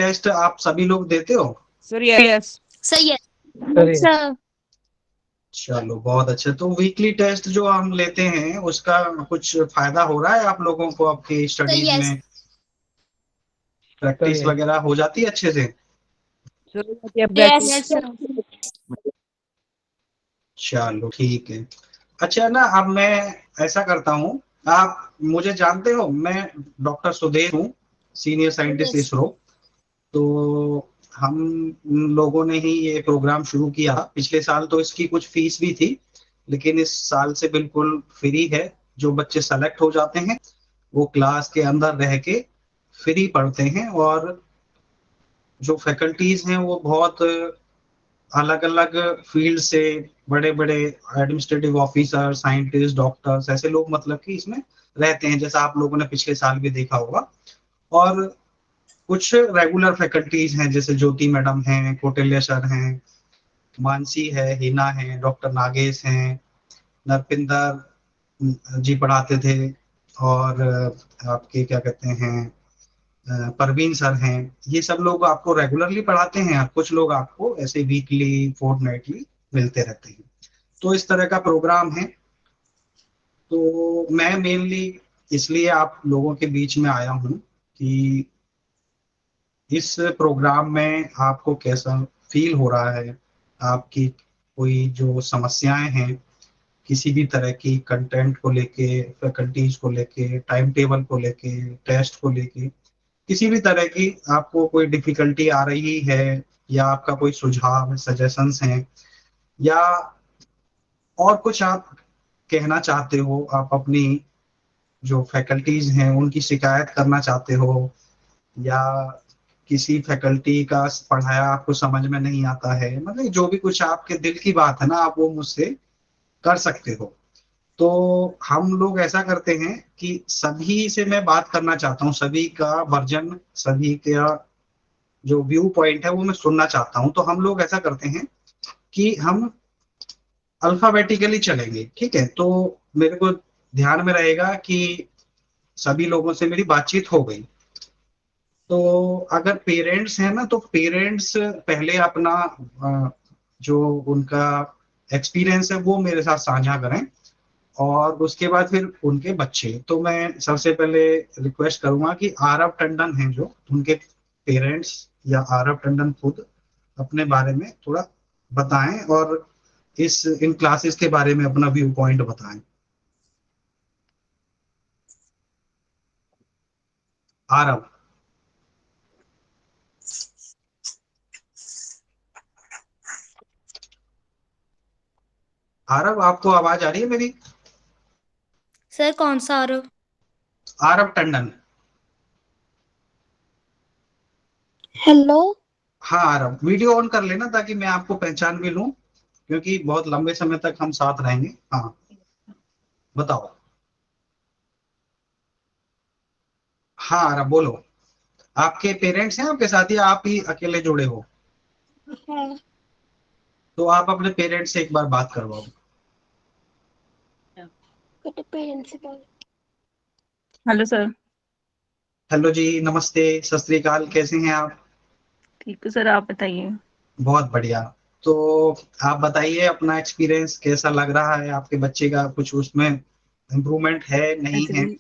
Test आप सभी लोग देते हो? Sir yes. सही है सर सर। चलो बहुत अच्छा। तो वीकली टेस्ट जो हम लेते हैं उसका कुछ फायदा हो रहा है आप लोगों को आपकी सही स्टडीज है में? प्रैक्टिस है। वगैरह हो जाती है अच्छे से? Sir yes sir. चलो ठीक है। अच्छा ना, अब मैं ऐसा करता हूँ, आप मुझे जानते हो, मैं डॉक्टर सुदेश हूँ, सीनियर साइंटिस्ट यस इसरो। तो हम लोगों ने ही ये प्रोग्राम शुरू किया पिछले साल। तो इसकी कुछ फीस भी थी, लेकिन इस साल से बिल्कुल फ्री है। जो बच्चे सेलेक्ट हो जाते हैं वो क्लास के अंदर रह के फ्री पढ़ते हैं, और जो फैकल्टीज हैं वो बहुत अलग अलग फील्ड से, बड़े बड़े एडमिनिस्ट्रेटिव ऑफिसर, साइंटिस्ट, डॉक्टर्स, ऐसे लोग मतलब कि इसमें रहते हैं, जैसा आप लोगों ने पिछले साल भी देखा होगा। और कुछ रेगुलर फैकल्टीज हैं, जैसे ज्योति मैडम हैं, कौटिल्य सर हैं, मानसी है, हिना है, डॉक्टर नागेश हैं, नरपिंदर जी पढ़ाते थे, और आपके क्या कहते हैं, परवीन सर हैं। ये सब लोग आपको रेगुलरली पढ़ाते हैं, और कुछ लोग आपको ऐसे वीकली, फोर्टनाइटली मिलते रहते हैं। तो इस तरह का प्रोग्राम है। तो मैं मेनली इसलिए आप लोगों के बीच में आया हूँ कि इस प्रोग्राम में आपको कैसा फील हो रहा है, आपकी कोई जो समस्याएं हैं किसी भी तरह की, कंटेंट को लेके, फैकल्टीज को लेके, टाइम टेबल को लेके, टेस्ट को लेके, किसी भी तरह की आपको कोई डिफिकल्टी आ रही है, या आपका कोई सुझाव, सजेशंस हैं, या और कुछ आप कहना चाहते हो, आप अपनी जो फैकल्टीज हैं उनकी शिकायत करना चाहते हो, या किसी फैकल्टी का पढ़ाया आपको समझ में नहीं आता है, मतलब जो भी कुछ आपके दिल की बात है ना, आप वो मुझसे कर सकते हो। तो हम लोग ऐसा करते हैं कि सभी से मैं बात करना चाहता हूँ, सभी का वर्जन, सभी का जो व्यू पॉइंट है वो मैं सुनना चाहता हूँ। तो हम लोग ऐसा करते हैं कि हम अल्फाबेटिकली चलेंगे, ठीक है? तो मेरे को ध्यान में रहेगा कि सभी लोगों से मेरी बातचीत हो गई। तो अगर पेरेंट्स हैं ना, तो पेरेंट्स पहले अपना जो उनका एक्सपीरियंस है वो मेरे साथ साझा करें, और उसके बाद फिर उनके बच्चे। तो मैं सबसे पहले रिक्वेस्ट करूंगा कि आरव टंडन हैं जो उनके पेरेंट्स, या आरव टंडन खुद अपने बारे में थोड़ा बताएं, और इस इन क्लासेस के बारे में अपना व्यू पॉइंट बताएं। आरव, आरव आपको आवाज आ रही है मेरी? सर कौन सा आरव? आरव टंडन। हेलो। हाँ आरव, वीडियो ऑन कर लेना ताकि मैं आपको पहचान भी लूं, क्योंकि बहुत लंबे समय तक हम साथ रहेंगे। हाँ बताओ। हाँ आरव बोलो। आपके पेरेंट्स हैं आपके साथ, या आप ही अकेले जुड़े हो? है तो आप अपने पेरेंट्स से एक बार बात करवाओ। पेरेंट्स से बात। Hello sir. हेलो जी, नमस्ते, सत श्री अकाल, कैसे हैं आप? ठीक है सर, आप बताइए। बहुत बढ़िया। तो आप बताइए अपना एक्सपीरियंस कैसा लग रहा है, आपके बच्चे का कुछ उसमें इम्प्रूवमेंट है नहीं है? एक्चुअली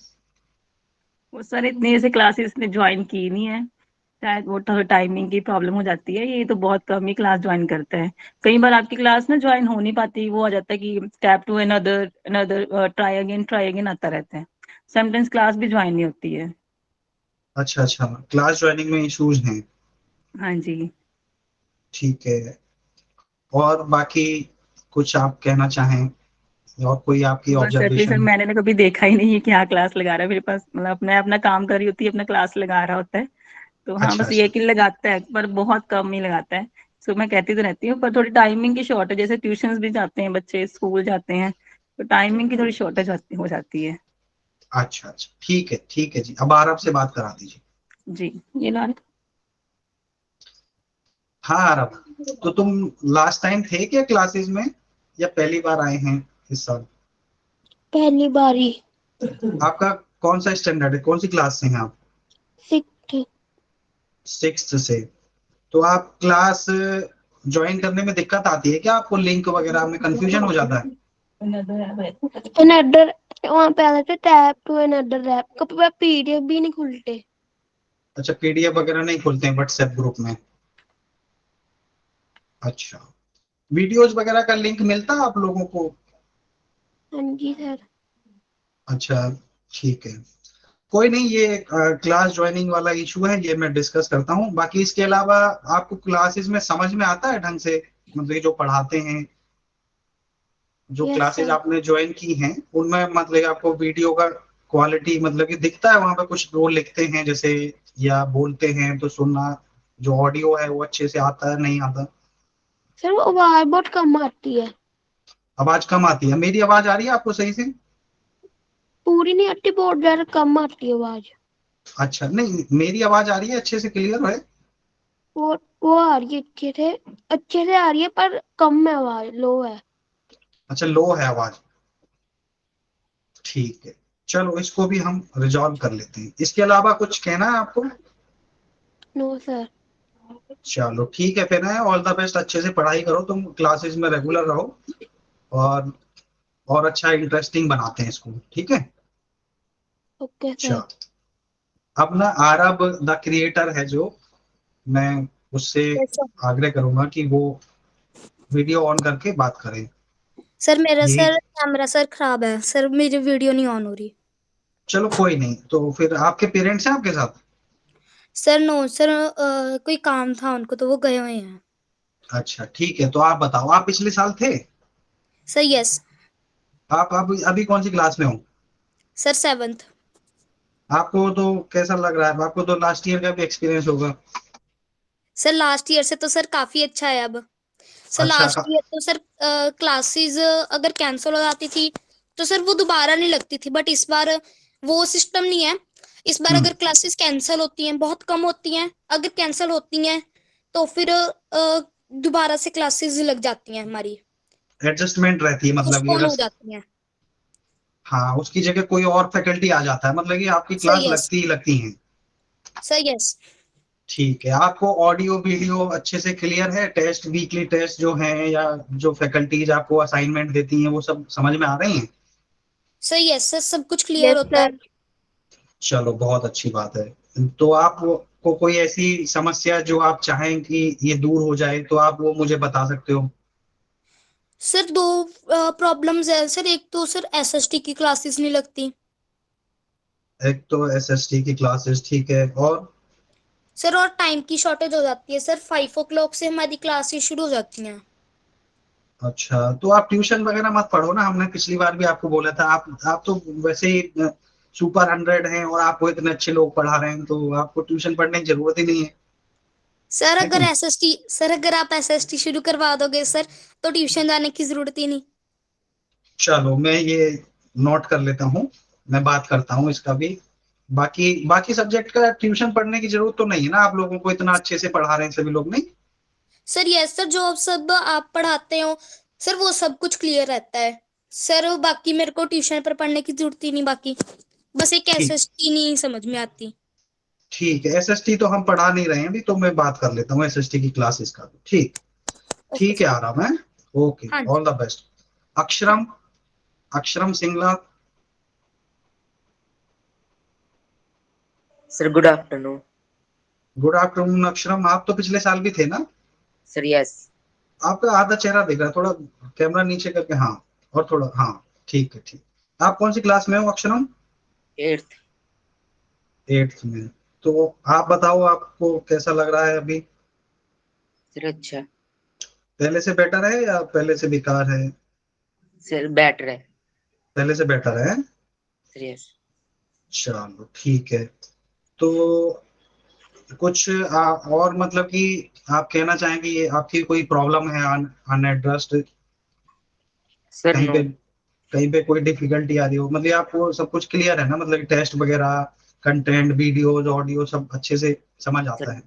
वो सर इतने ऐसे क्लासेस ने ज्वाइन की नहीं है, शायद वो थोड़ा टाइमिंग की प्रॉब्लम हो जाती है। ये तो बहुत कम ही क्लास ज्वाइन करता है। कई बार आपकी क्लास ना ज्वाइन हो नहीं पाती, वो आ जाता है कि step to another another try again आता रहता है। समटाइम्स क्लास भी ज्वाइन नहीं होती है। अच्छा अच्छा, क्लास ज्वाइनिंग में इश्यूज हैं। हाँ जी। ठीक है। और बाकी कुछ आप कहना चाहें, और कोई आपकी बस एटलीस्ट सर ऑब्जर्वेशन? मैंने तो कभी देखा ही नहीं है कि हाँ क्लास लगा रहा है मेरे पास, मतलब अपना अपना काम कर रही होती है, अपना क्लास लगा रहा होता है। तो हाँ अच्छा बस ये अच्छा। कि लगाता है पर बहुत कम ही लगाता है। सो मैं कहती तो रहती हूँ पर थोड़ी टाइमिंग की शॉर्टेज, जैसे ट्यूशंस भी जाते हैं बच्चे, स्कूल जाते हैं, तो टाइमिंग की थोड़ी शॉर्टेज हो जाती है। अच्छा अच्छा, ठीक है जी, अब आरब से बात करा दीजिए। जी। ये ला हाँ आरब, तो तुम लास्ट टाइम थे क्या क्लासेस में, या पहली बार आए हैं इस साल? पहली बारी। आपका कौन सा स्टैंडर्ड है, कौन सी क्लास से हैं आप? सिक्स्थ। 6th से। तो आप क्लास ज्वाइन करने में दिक्कत आती है क्या? आपको लिंक वगैरह में कंफ्यूजन हो जाता है? अनदर वहाँ पे आ जाते टैब टू अनदर ऐप, कभी बार पीडीएफ भी नहीं खुलते। अच्छा, पीडीएफ वगैरह नहीं खुलते हैं व्हाट्सएप ग्रुप में? अच्छा, वीडियोज वगैरह का लिंक मिलता है आप लोगों को? हाँ जी सर। अच्छा, ठीक है, कोई नहीं, ये क्लास ज्वाइनिंग वाला इशू है, ये मैं डिस्कस करता हूँ। बाकी इसके अलावा आपको क्लासेस में समझ में आता है ढंग से? मतलब ये जो पढ़ाते हैं, जो यस क्लासेस सर। आपने ज्वाइन की हैं, उनमें मतलब आपको वीडियो का क्वालिटी मतलब कि दिखता है? वहां पे कुछ वो लिखते हैं जैसे, या बोलते हैं तो सुनना, जो ऑडियो है वो अच्छे से आता है नहीं आता? सर वो आवाज बहुत कम आती है। आवाज कम आती है? मेरी आवाज आ रही है आपको सही से? पूरी नहीं आती, बहुत ज्यादा कम आती है आवाज। अच्छा, नहीं मेरी आवाज आ रही है अच्छे से, क्लियर है? वो आ रही है अच्छे से आ रही है, पर कम है, आवाज लो है। अच्छा, लो है आवाज, ठीक है, चलो इसको भी हम रिजॉल्व कर लेते हैं। इसके अलावा कुछ कहना है आपको? No sir. चलो ठीक है फिर, है ऑल द बेस्ट, अच्छे से पढ़ाई करो, तुम क्लासेस में रेगुलर रहो, और अच्छा इंटरेस्टिंग बनाते हैं इसको, ठीक है? Okay sir. चलो, अब ना आरब द क्रिएटर है जो, मैं उससे यस सर। आग्रह करूंगा कि वो वीडियो ऑन करके बात करें। सर मेरा यही, सर कैमरा सर खराब है सर, मेरी वीडियो नहीं ऑन हो रही। चलो कोई नहीं, तो फिर आपके पेरेंट्स हैं आपके साथ? सर नो सर, कोई काम था उनको तो वो गए हुए हैं। अच्छा ठीक है, तो आप बताओ, आप पिछले साल थे? Sir yes. आप अभी कौन सी क्लास में हो? Sir 7th। आपको तो कैसा लग रहा है, आपको तो लास्ट ईयर का भी एक्सपीरियंस होगा? सर लास्ट ईयर से तो सर काफी अच्छा है अब। सर अच्छा लास्ट ईयर तो सर क्लासेस अगर कैंसिल हो जाती थी तो सर वो दोबारा नहीं लगती थी, बट इस बार वो सिस्टम नहीं है। इस बार हम्म, अगर क्लासेस कैंसिल होती हैं, बहुत कम होती हैं, अगर कैंसिल होती हैं तो फिर दोबारा से क्लासेस लग जाती हैं हमारी, एडजस्टमेंट रहती है मतलब ये पोस्टपोन हो रस। जाती हैं। हाँ, उसकी जगह कोई और फैकल्टी आ जाता है, मतलब कि आपकी सर क्लास यस। लगती ही लगती है। Sir yes. ठीक है, आपको ऑडियो वीडियो अच्छे से क्लियर है? टेस्ट, वीकली टेस्ट जो हैं, या जो फैकल्टीज आपको असाइनमेंट देती हैं, वो सब समझ में आ रही हैं? सर यस सर, सब कुछ क्लियर यस होता है। सर। चलो बहुत अच्छी बात है। तो आपको कोई ऐसी समस्या जो आप चाहें कि ये दूर हो जाए, तो आप वो मुझे बता सकते हो? सर दो प्रॉब्लम्स है सर, एक तो सर एसएसटी की क्लासेस नहीं लगती। एक तो एसएसटी की क्लासेस, ठीक है, और? सर और टाइम की शॉर्टेज हो जाती है सर, 5 o'clock से हमारी क्लासेस शुरू हो जाती हैं। अच्छा, तो आप ट्यूशन वगैरह मत पढ़ो ना, हमने पिछली बार भी आपको बोला था। आप तो वैसे ही सुपर 100 हैं, और आपको इतने अच्छे लोग पढ़ा रहे हैं, तो आपको ट्यूशन पढ़ने की जरूरत ही नहीं है। सर है कि अगर नहीं? एसएसटी सर अगर आप एसएसटी शुरू करवा दोगे सर तो ट्यूशन जाने की जरूरत ही नहीं। चलो मैं ये नोट कर लेता हूँ, मैं बात करता हूँ इसका भी। बाकी बाकी सब्जेक्ट का ट्यूशन पढ़ने की जरूरत तो नहीं है ना, आप लोगों को इतना अच्छे से पढ़ा रहे हैं सभी लोग, नहीं? सर यस सर, जो सब आप पढ़ाते हो सर वो सब कुछ क्लियर रहता है सर, बाकी मेरे को ट्यूशन पर पढ़ने की जरूरत ही नहीं, बाकी बस एक ठीक, एसएसटी नहीं समझ में आती। ठीक है, एसएसटी तो हम पढ़ा नहीं रहे हैं अभी, तो मैं बात कर लेता हूँ एसएसटी की क्लासेस का भी। ठीक, ओके ठीक है सर। आराम है। ओके, हाँ जी। All the best. Aksharam, Aksharam Singla. Sir good afternoon. Good afternoon Aksharam, आप तो पिछले साल भी थे ना? Sir yes. आपका आधा चेहरा दिख रहा है, थोड़ा कैमरा नीचे करके, हाँ, और थोड़ा, हाँ, ठीक है, ठीक। आप कौन सी क्लास में हो अक्षरम? 8th। 8th में। तो आप बताओ, आपको कैसा लग रहा है अभी? सर अच्छा। पहले से बेटर है या पहले से बेकार है? सर बेटर है। पहले से बेटर है। Sir yes. चलो ठीक है, तो कुछ और मतलब कि आप कहना चाहेंगे ये आपकी कोई प्रॉब्लम है अनएड्रेस्ड? सर कहीं नो। पे, कहीं पे कोई डिफिकल्टी आ रही हो, मतलब आपको सब कुछ क्लियर है ना, मतलब टेस्ट वगैरह, कंटेंट, वीडियोज, ऑडियो सब अच्छे से समझ सर आता है?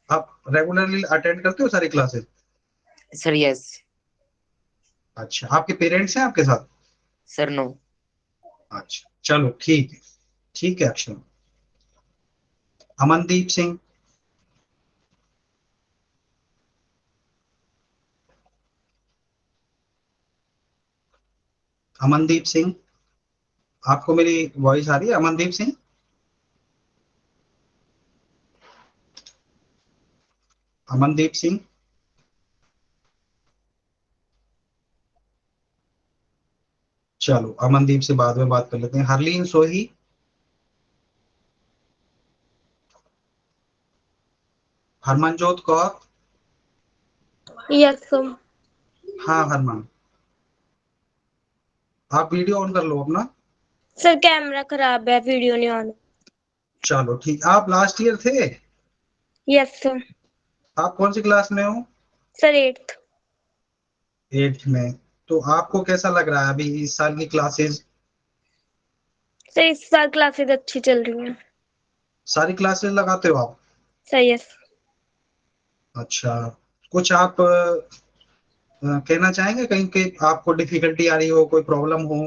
आप रेगुलरली अटेंड करते हो सारी क्लासेस? Sir yes. अच्छा, आपके पेरेंट्स हैं आपके साथ? Sir no. अच्छा, चलो ठीक है, ठीक है अक्षर। अमनदीप सिंह। अमनदीप सिंह, आपको मेरी वॉइस आ रही है? अमनदीप सिंह, अमनदीप सिंह, चलो अमनदीप से बाद में बात कर लेते हैं। हरलीन सोही, हरमनजोत कौर, यस सर। हाँ हरमन, आप वीडियो ऑन कर लो अपना। सर कैमरा खराब है, वीडियो नहीं ऑन। चलो ठीक, आप लास्ट ईयर थे? Yes sir. आप कौन सी क्लास में हो? Sir 8th। 8th में। तो आपको कैसा लग रहा है अभी इस साल की क्लासेस? सर इस साल क्लासेस अच्छी चल रही हैं। सारी क्लासेस लगाते हो आप? Sir yes. अच्छा, कुछ आप कहना चाहेंगे कहीं के आपको डिफिकल्टी आ रही हो, कोई प्रॉब्लम हो?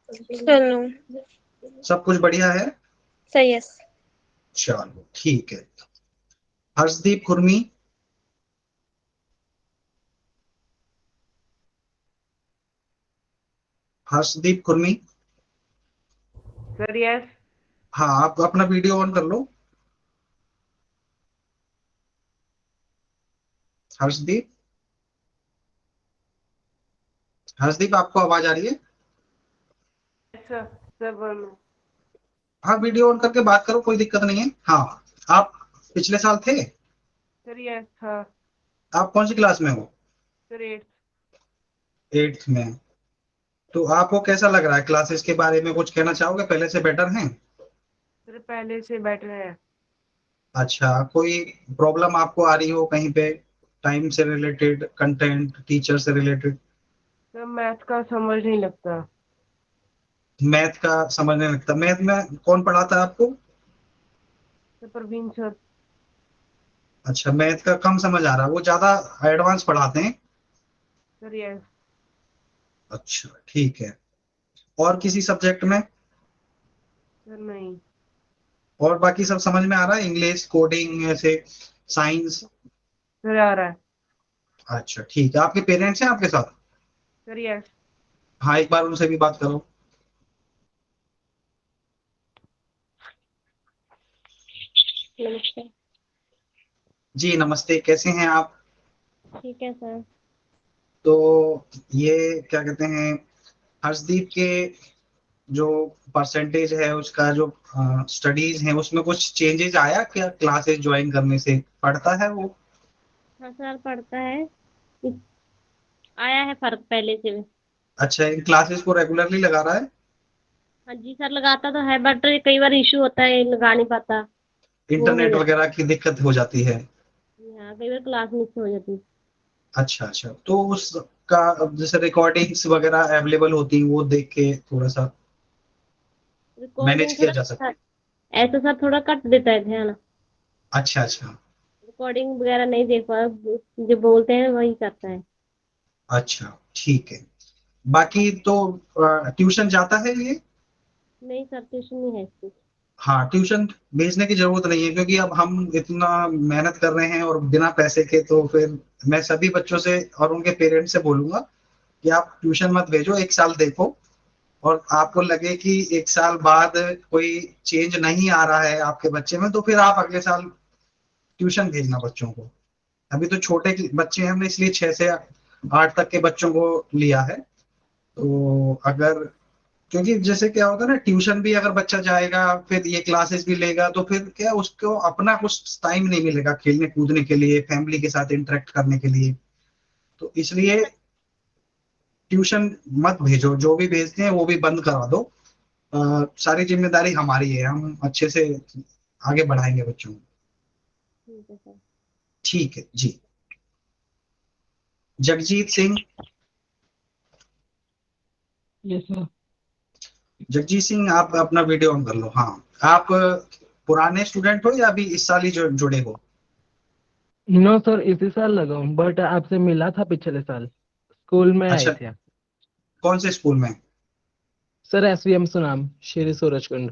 Sir no. सब कुछ बढ़िया है? Sir yes. चलो ठीक है। हर्षदीप खुरमी, हर्षदीप खुरमी, सर यस। हाँ आप अपना वीडियो ऑन कर लो। हर्षदीप, हर्षदीप आपको आवाज आ रही है? सर सर बोलो। हाँ वीडियो ऑन करके बात करो, कोई दिक्कत नहीं है। हाँ, आप पिछले साल थे? सर यस हाँ। आप कौन सी क्लास में हो? Sir 8th। 8th में। तो आपको कैसा लग रहा है क्लासेस के बारे में, कुछ कहना चाहोगे? पहले से बेटर हैं? सर पहले से बेटर है। अच्छा, कोई प्रॉब्लम आपको आ रही हो कहीं पे, टाइम से रिलेटेड, कंटेंट, टीचर से रिलेटेड? सर मैथ का समझ नहीं लगता। मैथ का समझने लगता? मैथ में कौन पढ़ाता है आपको? Sir Praveen sir. अच्छा, मैथ का कम समझ आ रहा है, वो ज्यादा एडवांस पढ़ाते हैं? Sir yes. अच्छा ठीक है। और किसी सब्जेक्ट में? सर नहीं। और बाकी सब समझ में आ रहा है, इंग्लिश, कोडिंग, ऐसे, साइंस? सर आ रहा है। अच्छा ठीक है। आपके पेरेंट्स हैं आपके साथ? Sir yes. हाँ एक बार उनसे भी बात करो। नमस्ते। जी नमस्ते, कैसे हैं आप? ठीक है सर। तो ये क्या कहते हैं, हर्षदीप के जो परसेंटेज है उसका, जो स्टडीज है उसमें कुछ चेंजेस आया क्या क्लासेस ज्वाइन करने से? पढ़ता है वो? हाँ सर पढ़ता है। आया है फर्क पहले से भी। अच्छा, इन क्लासेस को रेगुलरली लगा रहा है? हाँ जी सर लगाता तो है, बट कई बार इशू होता है, लगा नहीं पाता। वो हो इंटरनेट जाता वगैरह की दिक्कत हो जाती है? है। हाँ कई बार क्लास मिस हो जाती है। अच्छा अच्छा, तो उसका अब जैसे रिकॉर्डिंग्स वगैरह अवेलेबल होती हैं, वो देख के थोड़ा सा मैनेज रिकॉर्डिंग किया थोड़ा जा सकता? ऐसा सर थोड़ा कट देता है ध्यान। अच्छा अच्छा। रिकॉर्डिंग वगैरह नहीं देख पा, जो बोलते हैं वही करता है। अच्छा ठीक है। बाकी तो ट्यूशन जाता है ये? नहीं सर ट्यूशन नहीं है इसकी। हाँ, ट्यूशन भेजने की जरूरत नहीं है, क्योंकि अब हम इतना मेहनत कर रहे हैं और बिना पैसे के, तो फिर मैं सभी बच्चों से और उनके पेरेंट्स से बोलूंगा कि आप ट्यूशन मत भेजो, 1 साल देखो। और आपको लगे कि 1 साल बाद कोई चेंज नहीं आ रहा है आपके बच्चे में, तो फिर आप अगले साल ट्यूशन भेजना बच्चों को। अभी तो छोटे बच्चे हैं, हमने इसलिए 6 से 8 तक के बच्चों को लिया है। तो अगर, क्योंकि जैसे क्या होता है ना, ट्यूशन भी अगर बच्चा जाएगा फिर ये क्लासेस भी लेगा, तो फिर क्या उसको अपना कुछ टाइम नहीं मिलेगा खेलने कूदने के लिए, फैमिली के साथ इंटरेक्ट करने के लिए। तो इसलिए ट्यूशन मत भेजो, जो भी भेजते हैं वो भी बंद करा दो। सारी जिम्मेदारी हमारी है, हम अच्छे से आगे बढ़ाएंगे बच्चों को। ठीक है सर। ठीक है जी। Jagjit Singh, yes sir. जगजीत सिंह आप अपना वीडियो ऑन कर लो। हाँ, आप पुराने स्टूडेंट हो या अभी इस साल ही जुड़े हो? नो सर इसी साल लगा हूँ, बट आपसे मिला था पिछले साल, स्कूल में आए अच्छा, थे। कौन से स्कूल में? Sir SVM Sunam, Shri Surajkund.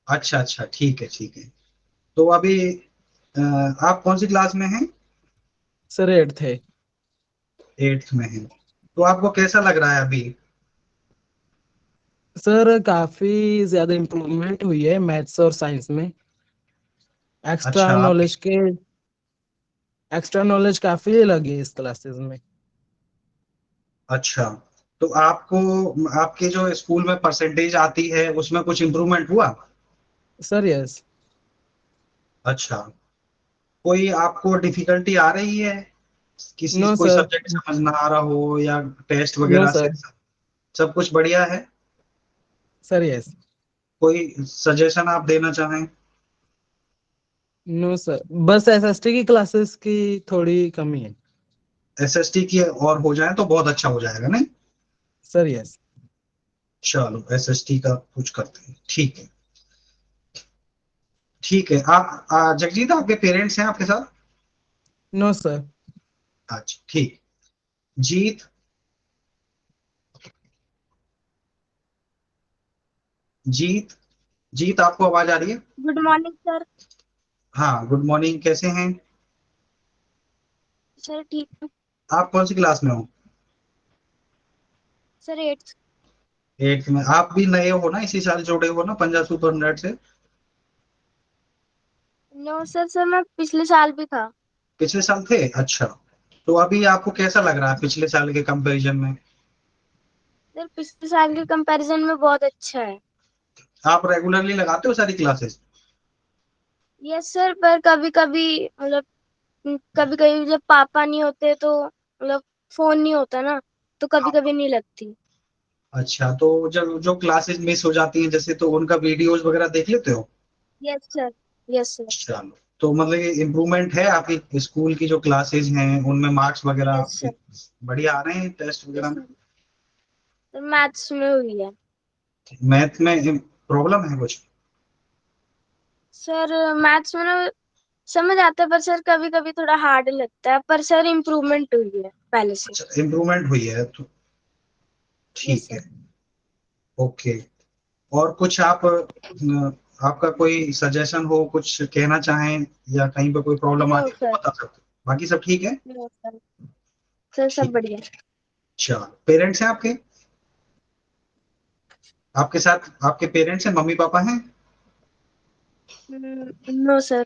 अच्छा अच्छा ठीक है ठीक है। तो अभी आप कौन सी क्लास में हैं? सर 8th थे। 8th में हैं। तो आपको कैसा लग रहा है अभी? सर काफी ज्यादा इम्प्रूवमेंट हुई है मैथ्स और साइंस में। एक्स्ट्रा अच्छा नॉलेज के एक्स्ट्रा नॉलेज काफी लगी इस क्लासेस में। अच्छा, तो आपको आपके जो स्कूल में परसेंटेज आती है उसमें कुछ इम्प्रूवमेंट हुआ? Sir yes. अच्छा, कोई आपको डिफिकल्टी आ रही है, किसी नो कोई सर। सब्जेक्ट समझ ना आ रहा हो या टेस्ट नो वगैरह से? सर। सब कुछ बढ़िया है? Sir yes. कोई सजेशन आप देना चाहें? नो सर, बस एसएसटी की क्लासेस की थोड़ी कमी है। एसएसटी की और हो जाए तो बहुत अच्छा हो जाएगा, नहीं? Sir yes. चलो एसएसटी का कुछ करते हैं, ठीक है। ठीक है, आप जगजीत, आपके पेरेंट्स हैं आपके साथ? No sir. अच्छा ठीक। जीत, जीत, जीत आपको आवाज आ रही है? Good morning sir. हाँ, गुड मॉर्निंग, कैसे हैं? सर ठीक हूँ। आप कौन सी क्लास में हो? Sir 8th। 8th में। आप भी नए हो ना, इसी साल जुड़े हो ना पंजाब सुपर नेट से? नो सर, सर मैं पिछले साल भी था। पिछले साल थे? अच्छा, तो अभी आपको कैसा लग रहा है पिछले साल के कंपैरिजन में? सर पिछले साल के कंपैरिजन में बहुत अच्छा है। आप रेगुलरली लगाते हो सारी क्लासेस? यस सर, पर कभी कभी मतलब कभी कभी जब पापा नहीं होते तो मतलब फोन नहीं होता ना, तो कभी कभी नहीं लगती। अच्छा, तो जब जो क्लासेस मिस हो जाती हैं जैसे, तो उनका वीडियोस वगैरह देख लेते हो? Yes sir. Yes sir. चलो, तो मतलब ये इम्प्रूवमेंट है आपकी स्कूल की जो क्लासेस हैं उनमें, मार्क्स वगैरह यस आपके सर। बढ़िया आ रहे हैं टेस्ट वगैरह यस में? सर। सर मैथ्स में हुई है। मैथ में प्रॉब्लम है कुछ? सर मैथ्स में ना समझ आता है, पर सर कभी कभी थोड़ा हार्ड लगता है, पर सर इम्प्रूवमेंट हुई है पहले से। अच्छा, इम्प्रूवमेंट हुई है तो यस ठीक सर। है। ओके, और कुछ आप आपका कोई सजेशन हो, कुछ कहना चाहें, या कहीं पे कोई प्रॉब्लम नो आती है तो सर। बता सकते हैं। बाकी सब ठीक है? No sir. सर सब ठीक। बढ़िया। चलो, पेरेंट्स हैं आपके? आपके साथ आपके पेरेंट्स हैं, मम्मी पापा हैं? No sir.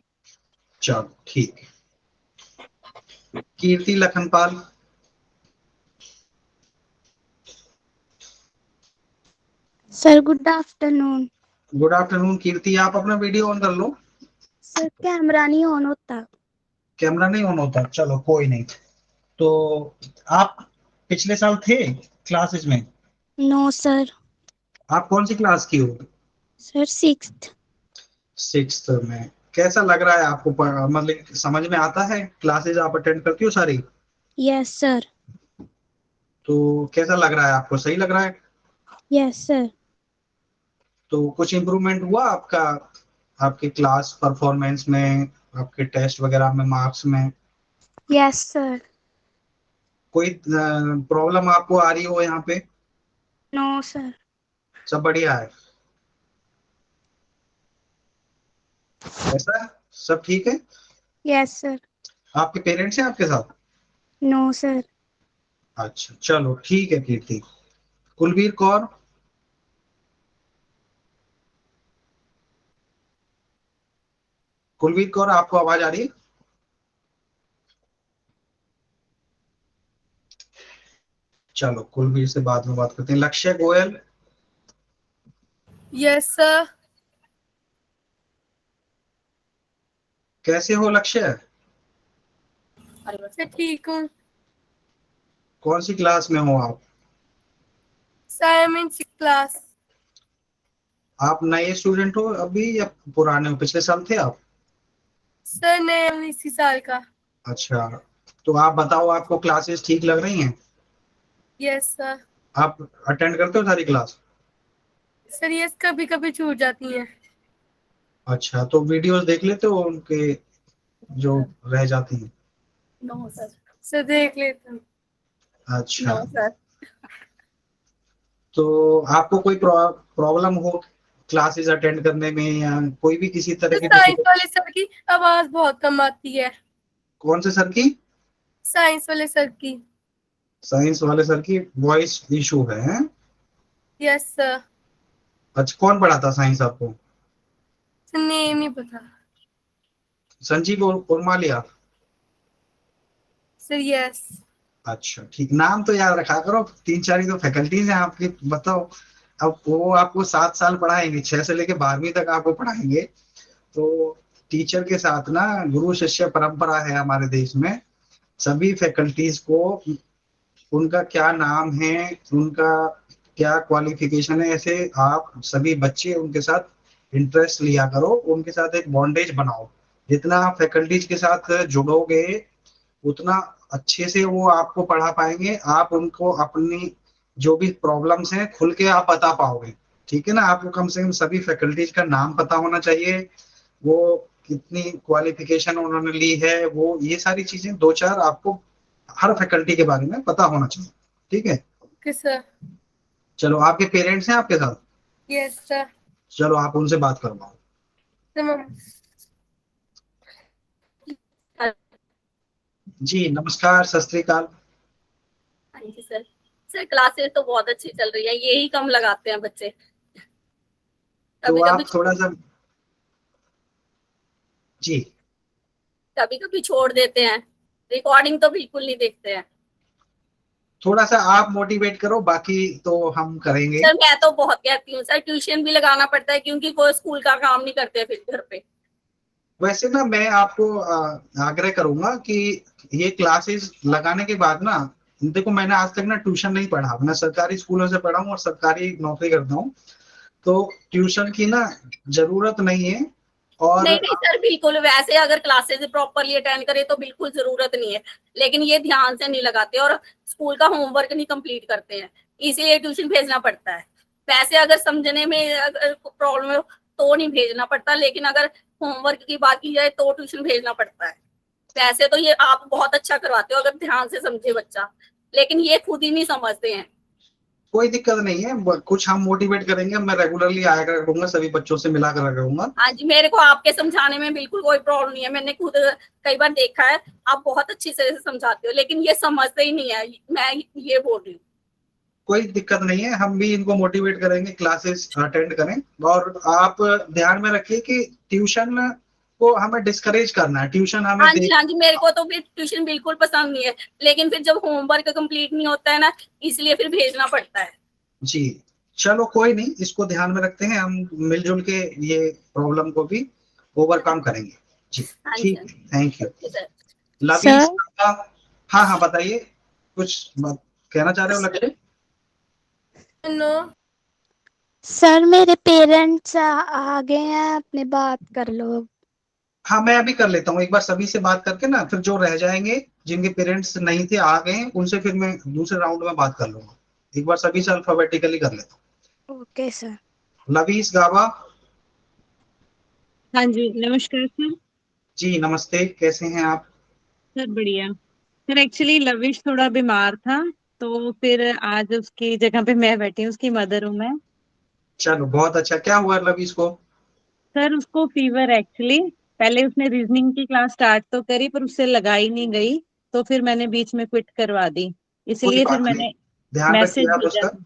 चलो ठीक है। Kirti Lakhanpal. Sir good afternoon. Good afternoon Kirti, आप अपना वीडियो ऑन कर लो। सर कैमरा नहीं ऑन होता। कैमरा नहीं ऑन होता, चलो कोई नहीं। तो आप पिछले साल थे क्लासेस में? No sir. आप कौन सी क्लास की हो? Sir 6th। 6th में। कैसा लग रहा है आपको, मतलब समझ में आता है? क्लासेस आप अटेंड करती हो सारी? Yes sir. तो कैसा लग रहा है आपको, सही लग रहा है? Yes sir. तो कुछ इम्प्रूवमेंट हुआ आपका, आपके क्लास परफॉर्मेंस में, आपके टेस्ट वगैरह में, मार्क्स में? Yes sir. कोई प्रॉब्लम आपको आ रही हो यहाँ पे? No sir. सब बढ़िया है? ऐसा है? सब ठीक है? Yes sir. आपके पेरेंट्स हैं आपके साथ? No sir. अच्छा चलो ठीक है कीर्ति। कुलवीर कौर। कुलवीर कौर, आपको आवाज आ रही है? चलो, कुलवीर से बाद में बात करते हैं। लक्ष्य गोयल। Yes sir. कैसे हो लक्ष्य? सर ठीक हूँ। कौन सी क्लास में हो आप? Sir I am in 6th class. आप नए स्टूडेंट हो अभी या पुराने हो, पिछले साल थे आप? सर नए हूँ इसी साल का। अच्छा, तो आप बताओ, आपको क्लासेस ठीक लग रही हैं? Yes sir. आप अटेंड करते हो सारी क्लास? सर यस, कभी कभी छूट जाती हैं। अच्छा, तो वीडियोस देख लेते हो उनके जो रह जाती हैं? No sir. सर देख लेते हूँ। अच्छा, नो सर। तो आपको कोई प्रॉब्लम हो क्लासेस अटेंड करने में, या कोई भी किसी तरह सर की साइंस डिफिकल्ट? वाले सर की आवाज बहुत कम आती है। कौन से सर की? साइंस वाले सर की। साइंस वाले सर की वॉइस इशू है? Yes sir. अच्छा, कौन पढ़ाता साइंस आपको? नेम नहीं पता संजीव उर्मालिया? सर। यस। अच्छा ठीक, नाम तो याद रखा करो, 3-4 ही तो फैकल्टीज हैं आपकी, बताओ। अब वो आपको 7 साल पढ़ाएंगे, 6 से लेके 12वीं तक आपको पढ़ाएंगे। तो टीचर के साथ ना गुरु शिष्य परंपरा है हमारे देश में। सभी फैकल्टीज को उनका क्या नाम है, उनका क्या क्वालिफिकेशन है, ऐसे आप सभी बच्चे उनके साथ इंटरेस्ट लिया करो, उनके साथ एक बॉन्डेज बनाओ। जितना आप फैकल्टीज के साथ जुड़ोगे उतना अच्छे से वो आपको पढ़ा पाएंगे, आप उनको अपनी जो भी प्रॉब्लम्स हैं खुल के आप बता पाओगे। ठीक है ना? आपको कम से कम सभी फैकल्टीज का नाम पता होना चाहिए, वो कितनी क्वालिफिकेशन उन्होंने ली है, वो ये सारी चीजें 2-4 आपको हर फैकल्टी के बारे में पता होना चाहिए। ठीक है? Okay sir. चलो, आपके पेरेंट्स हैं आपके साथ? Yes sir. चलो आप उनसे बात करवाओ। जी नमस्कार, सत श्री अकाल। हाँ जी सर। सर क्लासेस तो बहुत अच्छी चल रही है, यही कम लगाते हैं बच्चे। तो कभी आप कभी थोड़ा सा जी कभी कभी छोड़ देते हैं, रिकॉर्डिंग तो बिल्कुल नहीं देखते हैं। थोड़ा सा आप मोटिवेट करो, बाकी तो हम करेंगे। सर मैं तो बहुत कहती हूँ सर, ट्यूशन भी लगाना पड़ता है क्योंकि कोई स्कूल का काम नहीं करते फिर घर पे। वैसे ना मैं आपको आग्रह करूंगा कि ये क्लासेस लगाने के बाद ना, देखो मैंने आज तक ना ट्यूशन नहीं पढ़ा, मैं सरकारी स्कूलों से पढ़ा हूँ और सरकारी नौकरी करता हूँ, तो ट्यूशन की ना जरूरत नहीं है। और नहीं नहीं सर, बिल्कुल वैसे अगर क्लासेस प्रॉपरली अटेंड करे तो बिल्कुल जरूरत नहीं है, लेकिन ये ध्यान से नहीं लगाते और स्कूल का होमवर्क नहीं कंप्लीट करते हैं, इसलिए ट्यूशन भेजना पड़ता है। वैसे अगर समझने में अगर प्रॉब्लम हो तो नहीं भेजना पड़ता, लेकिन अगर होमवर्क की बात की जाए तो ट्यूशन भेजना पड़ता है। वैसे तो ये आप बहुत अच्छा करवाते हो अगर ध्यान से समझे बच्चा, लेकिन ये खुद ही नहीं समझते हैं। कोई दिक्कत नहीं है, कुछ हम मोटिवेट करेंगे, मैं रेगुलरली आया करूंगा, सभी बच्चों से मिला कर रहूंगा। हाँ जी, मेरे को आपके समझाने में बिल्कुल कोई प्रॉब्लम नहीं है, मैंने खुद कई बार देखा है, आप बहुत अच्छी से समझाते हो, लेकिन ये समझते ही नहीं है, मैं ये बोल रही हूँ। कोई दिक्कत नहीं है, हम भी इनको मोटिवेट करेंगे, क्लासेस अटेंड करें। और आप ध्यान में रखिए कि ट्यूशन को हमें डिस्करेज करना है, ट्यूशन हमें हाँ जी, मेरे को तो फिर ट्यूशन बिल्कुल पसंद नहीं है, लेकिन फिर जब होमवर्क कंप्लीट नहीं होता है ना, इसलिए फिर भेजना पड़ता है। जी चलो कोई नहीं, इसको ध्यान में रखते हैं, हम मिलजुल के ये प्रॉब्लम को भी ओवरकम करेंगे। जी हाँ ठीक है, थैंक यू। सर। लवीज, हाँ हाँ बताइए, कुछ बात कहना चाह रहे हो लक्ष्य? नो सर मेरे पेरेंट्स आ गए हैं, अपने बात कर लो। हाँ मैं अभी कर लेता हूँ, एक बार सभी से बात करके ना, फिर जो रह जाएंगे जिनके पेरेंट्स नहीं थे आ गए हैं उनसे फिर मैं दूसरे राउंड में बात कर लूंगा। एक बार सभी से अल्फाबेटिकली कर लेता हूँ। Okay sir. लवीस गाबा। हाँ जी, नमस्कार सर। जी नमस्ते, कैसे हैं आप? सर बढ़िया सर, एक्चुअली लविश थोड़ा बीमार था, तो फिर आज उसकी जगह पे मैं बैठी हूँ, उसकी मदर हूँ मैं। चलो बहुत अच्छा, क्या हुआ लवीस को? सर उसको फीवर एक्चुअली, पहले उसने रीजनिंग की क्लास स्टार्ट तो करी पर उससे लगाई नहीं गई, तो फिर मैंने बीच में क्विट करवा दी, कोई इसलिए फिर बात नहीं, मैंने ध्यान मैसेज रखिए आप भेजा उसका। था।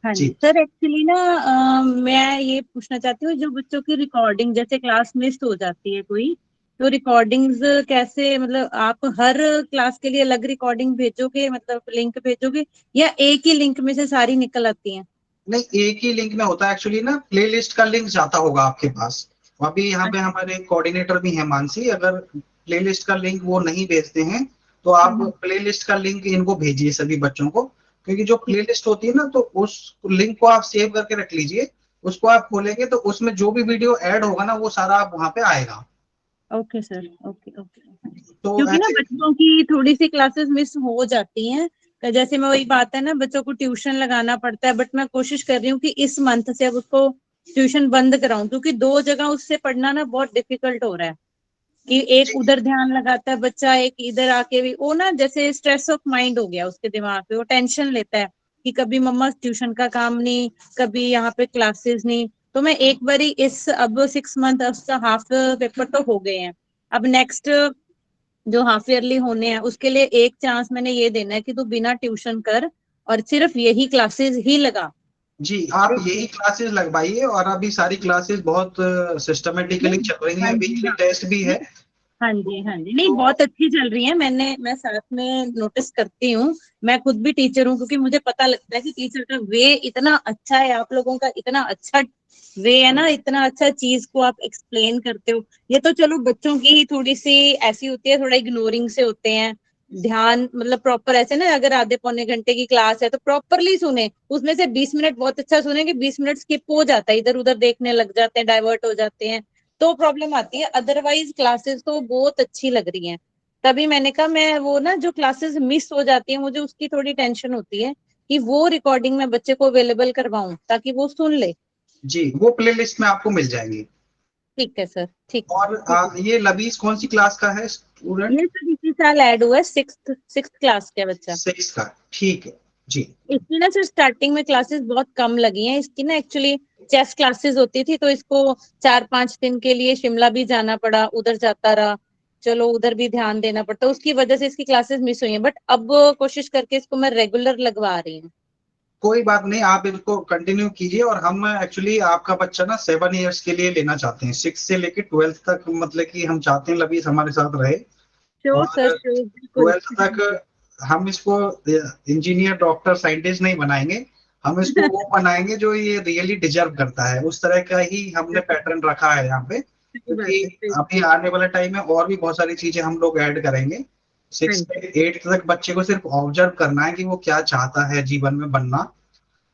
हाँ जी जी सर, एक्चुअली ना मैं ये पूछना चाहती हूँ, जो बच्चों की रिकॉर्डिंग जैसे क्लास मिस हो जाती है कोई, तो रिकॉर्डिंग्स कैसे, मतलब आप हर क्लास के लिए अलग रिकॉर्डिंग भेजोगे, मतलब लिंक भेजोगे, या एक ही लिंक में से सारी निकल आती हैं? नहीं, एक ही लिंक में होता है एक्चुअली ना, प्लेलिस्ट का लिंक जाता होगा आपके पास। अभी यहाँ पे अच्छा। हमारे कोऑर्डिनेटर भी हैं मानसी, अगर प्लेलिस्ट का लिंक वो नहीं भेजते हैं तो आप प्लेलिस्ट का लिंक इनको भेजिए सभी बच्चों को, क्योंकि जो प्लेलिस्ट होती है ना, तो उस लिंक को आप सेव करके रख लीजिए, उसको आप खोलेंगे तो उसमें जो भी वीडियो ऐड होगा ना वो सारा आप वहां पे आएगा। Okay sir, okay okay. तो क्योंकि ना ऐसे बच्चों की थोड़ी सी क्लासेस मिस हो जाती हैं, तो जैसे मैं वही बात है ना, बच्चों को ट्यूशन लगाना पड़ता है, बट मैं कोशिश कर रही हूँ कि इस मंथ से अब उसको ट्यूशन बंद कराऊं, क्योंकि 2 जगह उससे पढ़ना ना बहुत डिफिकल्ट हो रहा है, कि एक उधर ध्यान लगाता है बच्चा, एक इधर आके भी, वो ना जैसे स्ट्रेस ऑफ माइंड हो गया उसके दिमाग पे, वो टेंशन लेता है कि कभी मम्मा ट्यूशन का काम नहीं, कभी यहाँ पे क्लासेस नहीं। तो मैं एक बारी इस, अब 6 मंथ उसका हाफ पेपर तो हो गए हैं, अब नेक्स्ट जो हाफ ईयरली होने हैं उसके लिए एक चांस मैंने ये देना है कि तू बिना ट्यूशन कर और सिर्फ यही क्लासेस ही लगा, जी, आप यही क्लासेस लगवाइए और अभी सारी क्लासेस बहुत सिस्टमेटिकली चल रही हैं, हाँ जी, वीकली हाँ। टेस्ट भी है। हाँ जी, हाँ जी, नहीं तो बहुत अच्छी चल रही है। मैं साथ में नोटिस करती हूँ। मैं खुद भी टीचर हूँ, क्योंकि मुझे पता लगता है कि टीचर का वे इतना अच्छा है, आप लोगों का इतना अच्छा वे है ना, इतना अच्छा चीज को आप एक्सप्लेन करते हो। ये तो चलो बच्चों की ही थोड़ी सी ऐसी होती है, थोड़ा इग्नोरिंग से होते हैं, ध्यान मतलब प्रॉपर ऐसे ना, अगर आधे पौने घंटे की क्लास है तो प्रॉपरली सुने, उसमें से 20 मिनट बहुत अच्छा सुने, कि 20 मिनट स्किप हो जाता है, इधर उधर देखने लग जाते हैं, डाइवर्ट हो जाते हैं, तो प्रॉब्लम आती है। अदरवाइज क्लासेस तो बहुत अच्छी लग रही हैं। तभी मैंने कहा, मैं वो ना जो क्लासेस मिस हो जाती है, मुझे उसकी थोड़ी टेंशन होती है कि वो रिकॉर्डिंग मैं बच्चे को अवेलेबल करवाऊं ताकि वो सुन ले। जी, वो प्लेलिस्ट में आपको मिल जाएंगी। ठीक है सर, ठीक और ये लबीस कौन सी क्लास का है स्टूडेंट? ये सर इसी साल ऐड हुआ है, सिक्स क्लास का बच्चा। 6 का, ठीक है जी। इसकी ना सर स्टार्टिंग में क्लासेस बहुत कम लगी हैं इसकी ना, एक्चुअली चेस क्लासेस होती थी, तो इसको 4-5 दिन के लिए शिमला भी जाना पड़ा, उधर जाता रहा, चलो उधर भी ध्यान देना पड़ता, उसकी वजह से इसकी क्लासेस मिस हुई हैं। बट अब कोशिश करके इसको मैं रेगुलर लगवा रही हूँ। कोई बात नहीं, आप इसको कंटिन्यू कीजिए। और हम एक्चुअली आपका बच्चा ना 7 ईयर्स के लिए लेना चाहते हैं, 6 से लेके 12th तक, मतलब कि हम चाहते हैं लबीस हमारे साथ रहे। श्योर सर, और श्योर, बिल्कुल। 12th तक हम इसको इंजीनियर, डॉक्टर, साइंटिस्ट नहीं बनाएंगे, हम इसको वो बनाएंगे जो ये रियली डिजर्व करता है। उस तरह का ही हमने पैटर्न रखा है यहाँ पे, सही बात क्योंकि है, सही। अभी आने वाले टाइम में और भी बहुत सारी चीजें हम लोग ऐड करेंगे। 6 हाँ से 8 तक बच्चे को सिर्फ ऑब्जर्व करना है कि वो क्या चाहता है जीवन में बनना।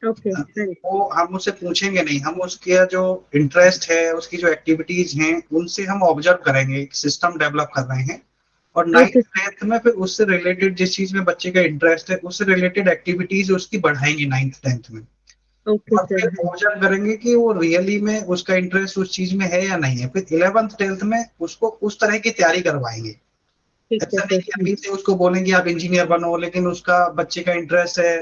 जी, ओके, हाँ जी, वो हम उससे पूछेंगे नहीं, हम उसके जो इंटरेस्ट है, उसकी जो एक्टिविटीज हैं, उनसे हम ऑब्जर्व करेंगे, एक सिस्टम डेवलप कर रहे हैं। और ओके, 9th-10th में फिर उससे रिलेटेड, जिस चीज में बच्चे का इंटरेस्ट है, उससे रिलेटेड एक्टिविटीज उसकी बढ़ाएंगे 9th-10th में। ओके और सर, फिर हाँ, ऑब्जर्व करेंगे कि वो रियली में उसका इंटरेस्ट उस चीज में है या नहीं है। फिर 11th-12th में उसको उस तरह की तैयारी करवाएंगे। ठीक है ऐसा नहीं सर, कि अभी से उसको बोलेंगे आप इंजीनियर बनो, लेकिन उसका, बच्चे का इंटरेस्ट है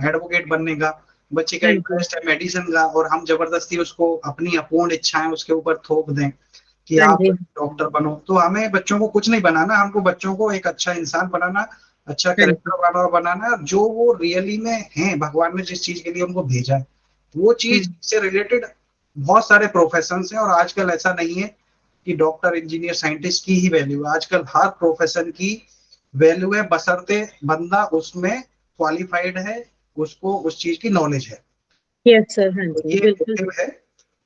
एडवोकेट बनने का, बच्चे का हाँ जी, इंटरेस्ट है मेडिसिन का, और हम जबरदस्ती उसको अपनी अपूर्ण इच्छाएं उसके ऊपर थोप दें कि हाँ आप जी, डॉक्टर बनो। तो हमें बच्चों को कुछ नहीं बनाना, हमको बच्चों को एक अच्छा इंसान बनाना, अच्छा हाँ जी, कैरेक्टर बनाना है, जो वो रियली में है, भगवान ने जिस चीज के लिए उनको भेजा है वो चीज हाँ, से रिलेटेड। बहुत सारे प्रोफेशन हैं, और आजकल ऐसा नहीं है कि डॉक्टर, इंजीनियर, साइंटिस्ट की ही वैल्यू है। आजकल हर प्रोफेशन की वैल्यू है, बशर्ते बंदा उसमें क्वालिफाइड है, उसको उस चीज की नॉलेज है। यस सर, हाँ तो जी, ये बिल्कुल। मोटिव है।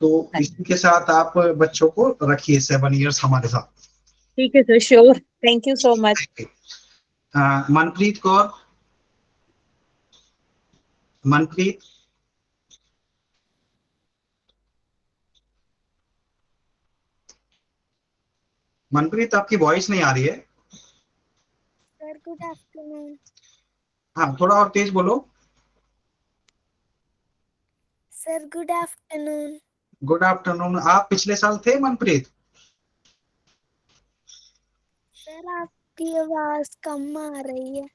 तो हाँ, इसी के साथ आप बच्चों को रखिए 7 ईयर्स हमारे साथ। ठीक है sir, sure, thank you so much. Thank you. Manpreet Kaur, Manpreet, Manpreet आपकी वॉइस नहीं आ रही है। Sir good afternoon. हाँ, थोड़ा और तेज बोलो। Sir good afternoon. Good afternoon. आप पिछले साल थे मनप्रीत? सर आपकी आवाज कम आ रही है।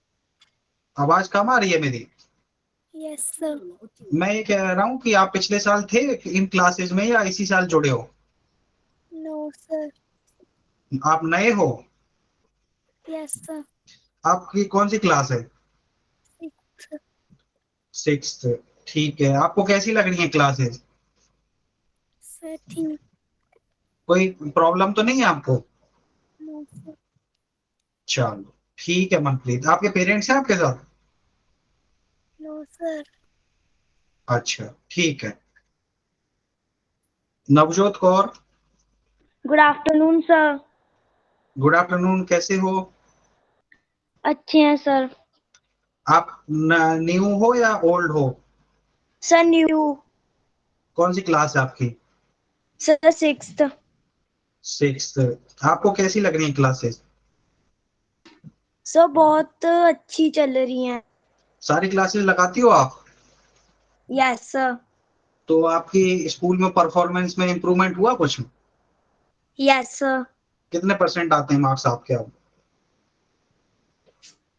आवाज कम आ रही है मेरी? Yes sir. मैं ये कह रहा हूँ कि आप पिछले साल थे इन क्लासेस में, या इसी साल जुड़े हो? No sir. आप नए हो? Yes sir. आपकी कौन सी क्लास है? 6th। 6th। ठीक है, आपको कैसी लग रही है क्लासेस? सर ठीक। कोई प्रॉब्लम तो नहीं है आपको? No sir. चलो ठीक है मनप्रीत। आपके पेरेंट्स हैं आपके साथ? No sir. अच्छा ठीक है। Navjot Kaur, good afternoon sir. Good afternoon, कैसे हो? अच्छे हैं सर। आप न्यू हो या ओल्ड हो? Sir new. कौन सी क्लास है आपकी? Sir 6th। 6th। आपको कैसी लग रही है क्लासेस? सर बहुत अच्छी चल रही हैं। सारी क्लासेस लगाती हो आप? Yes sir. तो आपकी स्कूल में परफॉर्मेंस में इम्प्रूवमेंट हुआ कुछ? Yes sir. कितने परसेंट आते हैं मार्क्स आपके अब?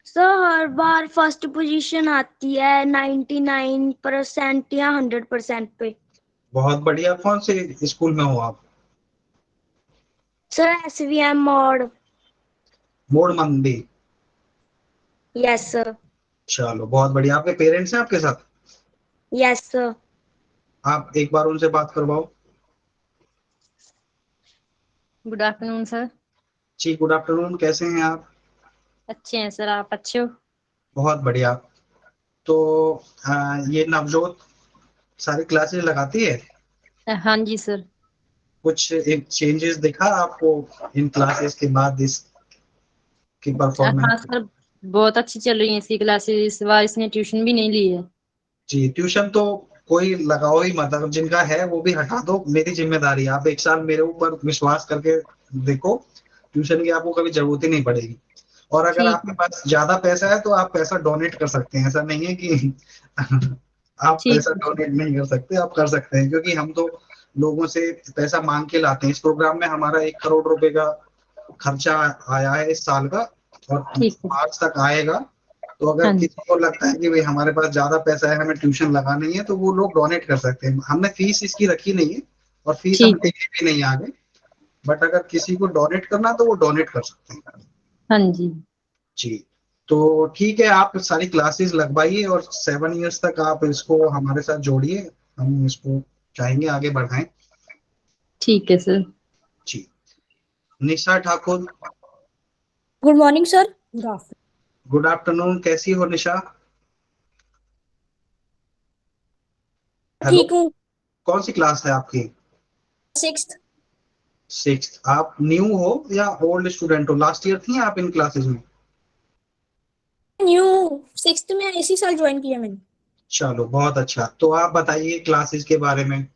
सर हर बार फर्स्ट पोजीशन आती है 99% या 100% पे। बहुत बढ़िया। कौन से स्कूल में हो आप? सर SVM मॉड। मोड़ मंदी। Yes sir. चलो बहुत बढ़िया। आपके पेरेंट्स हैं आपके साथ? Yes sir. आप एक बार उनसे बात करवाओ। Good afternoon sir. जी गुड आफ्टरनून, कैसे हैं आप? अच्छे हैं सर, आप अच्छे हो? बहुत बढ़िया। तो ये नवजोत सारी क्लासेस लगाती है? हाँ जी सर। कुछ एक चेंजेस दिखा आपको इन क्लासेस के बाद इसकी हाँ परफॉर्मेंस? सर, बहुत अच्छी चल रही है इसकी क्लासेस, इस बार इसने ट्यूशन भी नहीं ली है। जी ट्यूशन तो कोई लगाओ ही मत, अगर जिनका है वो भी हटा दो, मेरी जिम्मेदारी है। आप एक साल मेरे ऊपर विश्वास करके देखो, ट्यूशन की आपको कभी जरूरत ही नहीं पड़ेगी। और अगर ठीक आपके है। पास ज्यादा पैसा है तो आप पैसा डोनेट कर सकते हैं, ऐसा नहीं है कि आप ठीक पैसा है। डोनेट नहीं कर सकते, आप कर सकते हैं, क्योंकि हम तो लोगों से पैसा मांग के लाते हैं। इस प्रोग्राम में हमारा 1 करोड़ रुपए का खर्चा आया है इस साल का, और ठीक है। मार्च तक आएगा। तो अगर हाँ जी। किसी को लगता है कि भाई हमारे पास ज्यादा पैसा है, हमें ट्यूशन लगानी है, तो वो लोग डोनेट कर सकते हैं। हमने फीस इसकी रखी नहीं है, और फीस हम ठीक। देंगे भी नहीं आगे, बट अगर किसी को डोनेट करना तो वो डोनेट कर सकते हैं। हाँ जी। जी तो ठीक है, आप सारी क्लासेस लगवाइए और 7 इयर्स तक आप इसको हमारे साथ जोड़िए, हम इसको चाहेंगे आगे बढ़ाएं। ठीक है सर। जी Nisha Thakur, good morning sir. Good afternoon, कैसी हो निशा? हेलो, ठीक हूँ। कौन सी क्लास है आपकी? 6th। 6th। आप न्यू हो या ओल्ड स्टूडेंट हो? लास्ट ईयर थी आप इन क्लासेस में? न्यू 6th में इसी साल ज्वाइन किया मैंने। चलो बहुत अच्छा, तो आप बताइए क्लासेस के बारे में।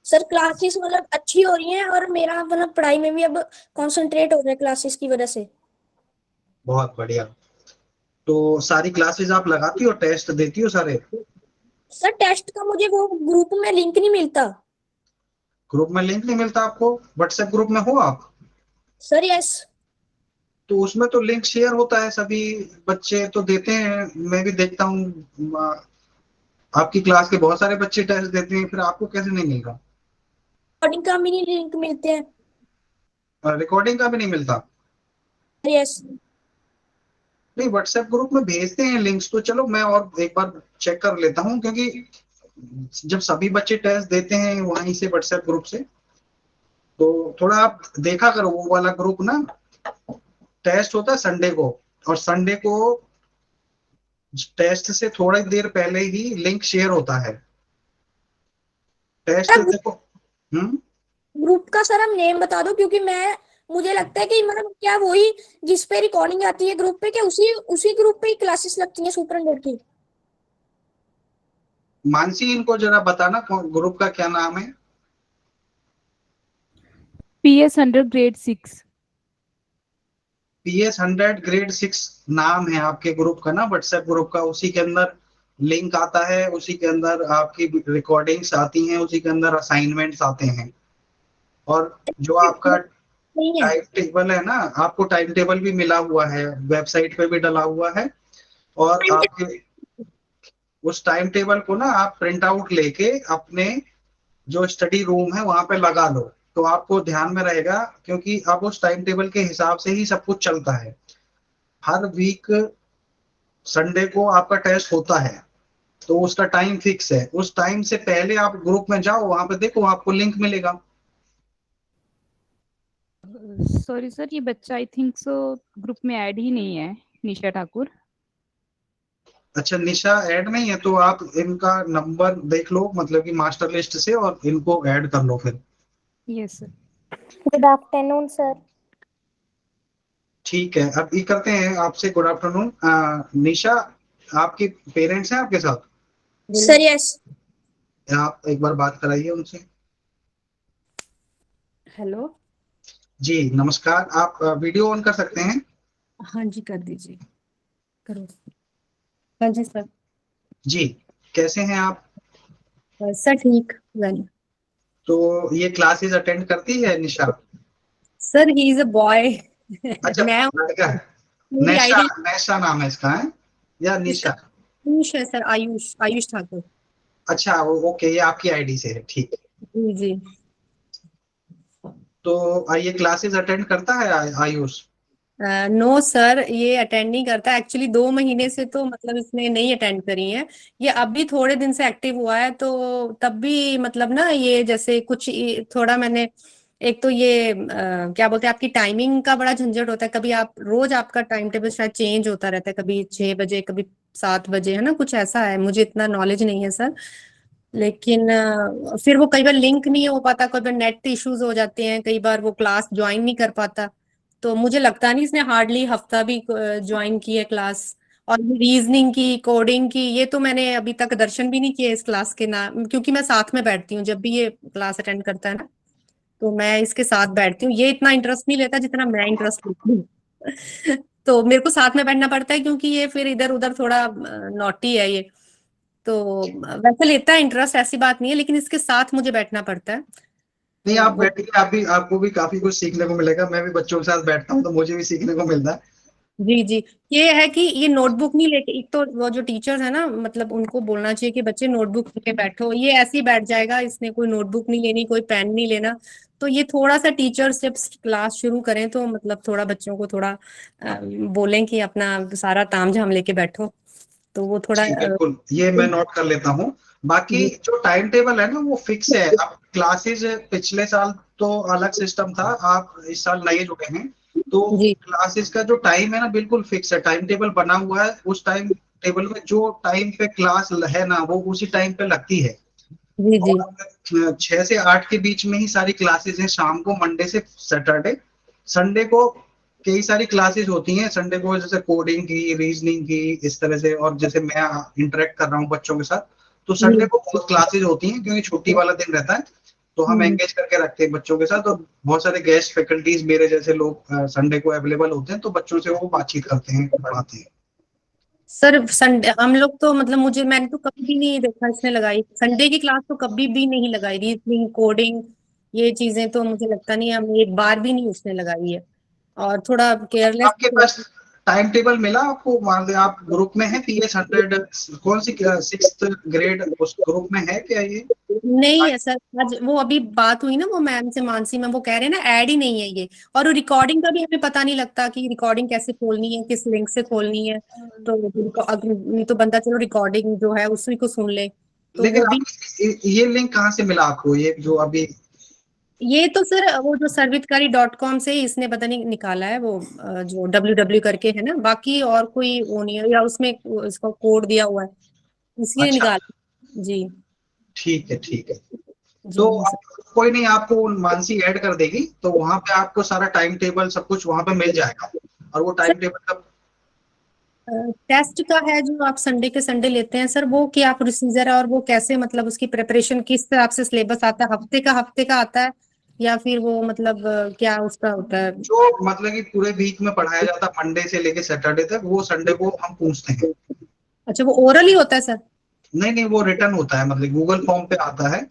सर क्लासेस मतलब अच्छी हो रही हैं, और मेरा मतलब पढ़ाई में भी अब कंसंट्रेट हो रहा है क्लासेस की वजह से। बहुत बढ़िया। तो सारी क्लासेस आप लगाती हो, टेस्ट देती हो सारे? सर टेस्ट का मुझे वो ग्रुप में लिंक नहीं मिलता। ग्रुप में लिंक नहीं मिलता आपको? व्हाट्सएप ग्रुप में हो आप? Sir yes. तो उसमें तो लिंक शेयर होता है, सभी बच्चे तो देते हैं, मैं भी देखता हूँ। आपकी क्लास के बहुत सारे बच्चे टेस्ट देते हैं, फिर आपको कैसे नहीं मिल रहा? रिकॉर्डिंग का भी नहीं लिंक मिलते हैं। रिकॉर्डिंग का भी नहीं मिलता? यस। नहीं, व्हाट्सएप ग्रुप में भेजते हैं लिंक्स, तो चलो मैं और एक बार चेक कर लेता हूँ, क्योंकि जब सभी बच्चे टेस्ट देते हैं वहीं से व्हाट्सएप ग्रुप से, तो थोड़ा आप देखा करो वो वाला ग्रुप ना। टेस्ट होता है संडे को, और संडे को टेस्ट से थोड़ी देर पहले ही लिंक शेयर होता है। टेस्ट देखो। ग्रुप का सर हम नेम बता दो, क्योंकि मुझे लगता है कि मतलब क्या वही जिस पे रिकॉर्डिंग आती है ग्रुप पे, क्या उसी ग्रुप पे ही क्लासेस लगती हैं सुपरटेंडेंट की? मानसी, इनको जरा बताना ग्रुप का क्या नाम है? PS 100 grade 6। PS 100 ग्रेड 6 नाम है आपके ग्रुप का ना, व्हाट्सएप ग्रुप का। उसी के अंदर लिंक आता है, उसी के अंदर आपकी रिकॉर्डिंग्स आती हैं, उसी के अंदर असाइनमेंट्स आते हैं। और जो आपका नहीं है। टाइम टेबल है ना, आपको टाइम टेबल भी मिला हुआ है, वेबसाइट पे भी डला हुआ है। और आपके उस टाइम टेबल को ना आप प्रिंट आउट लेके अपने जो स्टडी रूम है वहां पे लगा लो, तो आपको ध्यान में रहेगा, क्योंकि अब उस टाइम टेबल के हिसाब से ही सब कुछ चलता है। हर वीक संडे को आपका टेस्ट होता है, तो उसका टाइम फिक्स है। उस टाइम से पहले आप ग्रुप में जाओ, वहां पे देखो आपको लिंक मिलेगा। सॉरी सर, ये बच्चा आई थिंक सो ग्रुप में ऐड ही नहीं है, निशा ठाकुर। अच्छा, निशा ऐड नहीं है, तो आप इनका नंबर देख लो, मतलब कि मास्टर लिस्ट से, और इनको ऐड कर लो फिर। Yes sir. Good afternoon sir. ठीक है, अब ये करते हैं आपसे। गुड आफ्टरनून निशा, आपके पेरेंट्स हैं आपके साथ? Sir yes. आप एक बार बात कराइए उनसे। हेलो। जी नमस्कार, आप वीडियो ऑन कर सकते हैं? हाँ जी, कर दीजिए, करो। हाँ जी सर। जी कैसे हैं आप? सर ठीक वेल। तो ये क्लासेस अटेंड करती है Nisha? Sir he is a boy. अच्छा, मैं लड़का है। मेरी नैशा, आईडी नैशा नाम है इसका, है या निशा? आयुष है सर, आयुष ठाकुर। अच्छा ओके, ये आपकी आईडी से है, ठीक है। जी जी। तो ये क्लासेस अटेंड करता है आयुष? नो सर, ये अटेंड नहीं करता एक्चुअली। 2 महीने से तो मतलब इसने नहीं अटेंड करी है। ये अभी थोड़े दिन से एक्टिव हुआ है, तो तब भी मतलब ना ये जैसे कुछ थोड़ा मैंने, एक तो ये क्या बोलते हैं, आपकी टाइमिंग का बड़ा झंझट होता है। कभी आप रोज आपका टाइम टेबल शायद चेंज होता रहता है, कभी 6 बजे कभी 7 बजे, है ना, कुछ ऐसा है, मुझे इतना नॉलेज नहीं है सर। लेकिन फिर वो कई बार लिंक नहीं हो पाता, कई बार नेट इश्यूज हो जाते हैं, कई बार वो क्लास ज्वाइन नहीं कर पाता। तो मुझे लगता नहीं इसने हार्डली हफ्ता भी ज्वाइन की है क्लास। और रीजनिंग की, कोडिंग की, ये तो मैंने अभी तक दर्शन भी नहीं किया इस क्लास के नाम, क्योंकि मैं साथ में बैठती हूँ जब भी ये क्लास अटेंड करता है ना, तो मैं इसके साथ बैठती हूँ। ये इतना इंटरेस्ट नहीं लेता जितना मैं इंटरेस्ट लेती हूँ। तो मेरे को साथ में बैठना पड़ता है, क्योंकि ये फिर इधर उधर थोड़ा नॉटी है ये। तो वैसे लेता है इंटरेस्ट, ऐसी बात नहीं है, लेकिन इसके साथ मुझे बैठना पड़ता है। नहीं, तो आप वो बैठिए, आपको भी काफी कुछ सीखने को मिलेगा। मैं भी बच्चों के साथ बैठता हूँ तो मुझे भी सीखने को मिलता है। जी जी, ये है कि ये नोटबुक नहीं लेके, एक तो वो जो टीचर्स है ना, मतलब उनको बोलना चाहिए कि बच्चे नोटबुक लेके बैठो। ये ऐसे ही बैठ जाएगा, इसने कोई नोटबुक नहीं लेनी, कोई पेन नहीं लेना। तो ये थोड़ा सा टीचर्स जब क्लास शुरू करें तो मतलब थोड़ा बच्चों को थोड़ा बोलें कि अपना सारा तामझाम लेके बैठो, तो वो थोड़ा जी बिल्कुल, ये मैं नोट कर लेता हूँ। बाकी जी जो टाइम टेबल है ना वो फिक्स है। अब क्लासेस पिछले साल तो अलग सिस्टम था, आप इस साल नए जुड़े हैं, तो जी क्लासेस का जो टाइम है ना बिल्कुल फिक्स है। टाइम टेबल बना हुआ है, उस टाइम टेबल में जो टाइम पे क्लास है ना वो उसी टाइम पे लगती है। जी जी और 6 से 8 के बीच में ही सारी क्लासेस हैं, शाम को, मंडे से सैटरडे। संडे को कई सारी क्लासेस होती हैं, संडे को जैसे कोडिंग की, रीजनिंग की, इस तरह से। और जैसे मैं इंटरेक्ट कर रहा हूँ बच्चों के साथ, तो संडे जी को बहुत क्लासेस होती हैं, क्योंकि छुट्टी वाला दिन रहता है, तो हम हम्म। एंगेज करके रखते हैं बच्चों के साथ। और बहुत सारे गेस्ट फैकल्टीज मेरे जैसे लोग संडे को अवेलेबल होते हैं, तो बच्चों से वो बातचीत करते हैं, पढ़ाते हैं। सर संडे हम लोग तो मतलब मैंने तो कभी भी नहीं देखा इसने लगाई संडे की क्लास, तो कभी भी नहीं लगाई। रीजनिंग, कोडिंग, ये चीजें तो मुझे लगता नहीं, हम एक बार भी नहीं उसने लगाई है। और थोड़ा केयरलेस। आपके पास टाइम टेबल मिला आपको? मान लीजिए आप ग्रुप में है, PS100, कौन सी 6th ग्रेड उस ग्रुप में है क्या ये? नहीं है सर, आज वो अभी बात हुई ना वो मैम से, मानसी मैम, वो कह रहे हैं ना ऐड ही नहीं है ये। और रिकॉर्डिंग का भी हमें पता नहीं लगता कि रिकॉर्डिंग कैसे खोलनी है, किस लिंक से खोलनी है। तो अगर तो बंदा चलो रिकॉर्डिंग जो है उसी को सुन ले, तो लेकिन वो भी। आप ये लिंक कहाँ से मिला आपको, ये जो अभी? ये तो सर वो जो सर्वितकारी.com से ही इसने पता नहीं निकाला है, वो जो WW करके है ना, बाकी और कोई वो नहीं है, या उसमें इसका कोड दिया हुआ है, इसलिए अच्छा, निकाला। जी ठीक है, ठीक है। तो जी सर। कोई नहीं, आपको मानसी ऐड कर देगी, तो वहां पे आपको सारा टाइम टेबल सब कुछ वहां पे मिल जाएगा। और वो टाइम टेबल का टेस्ट का है जो आप संडे के संडे लेते हैं सर, वो क्या प्रोसीजर है, और वो कैसे, मतलब उसकी प्रिपरेशन किस हिसाब से सिलेबस आता है, हफ्ते का आता है, या फिर वो मतलब क्या उसका होता है? जो मतलब कि पूरे वीक में पढ़ाया जाता है मंडे से लेके सैटरडे तक, वो संडे को हम पूछते हैं। अच्छा, वो ओरल ही होता है सर? नहीं नहीं, वो रिटर्न होता है, मतलब गूगल फॉर्म पे आता है। तो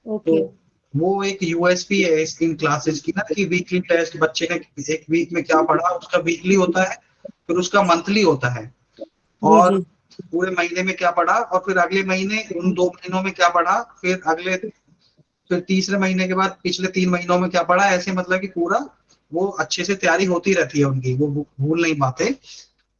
ओके। वो एक USP है इस इन क्लासेस की ना, कि वीकली टेस्ट बच्चे ने एक वीक में क्या पढ़ा उसका वीकली होता है, फिर उसका मंथली होता है, जी और जी पूरे महीने में क्या पढ़ा, और फिर अगले महीने उन 2 महीनों में क्या पढ़ा, फिर तीसरे महीने के बाद पिछले 3 महीनों में क्या पढ़ा, ऐसे मतलब कि पूरा वो अच्छे से तैयारी होती रहती है उनकी, वो भूल नहीं पाते।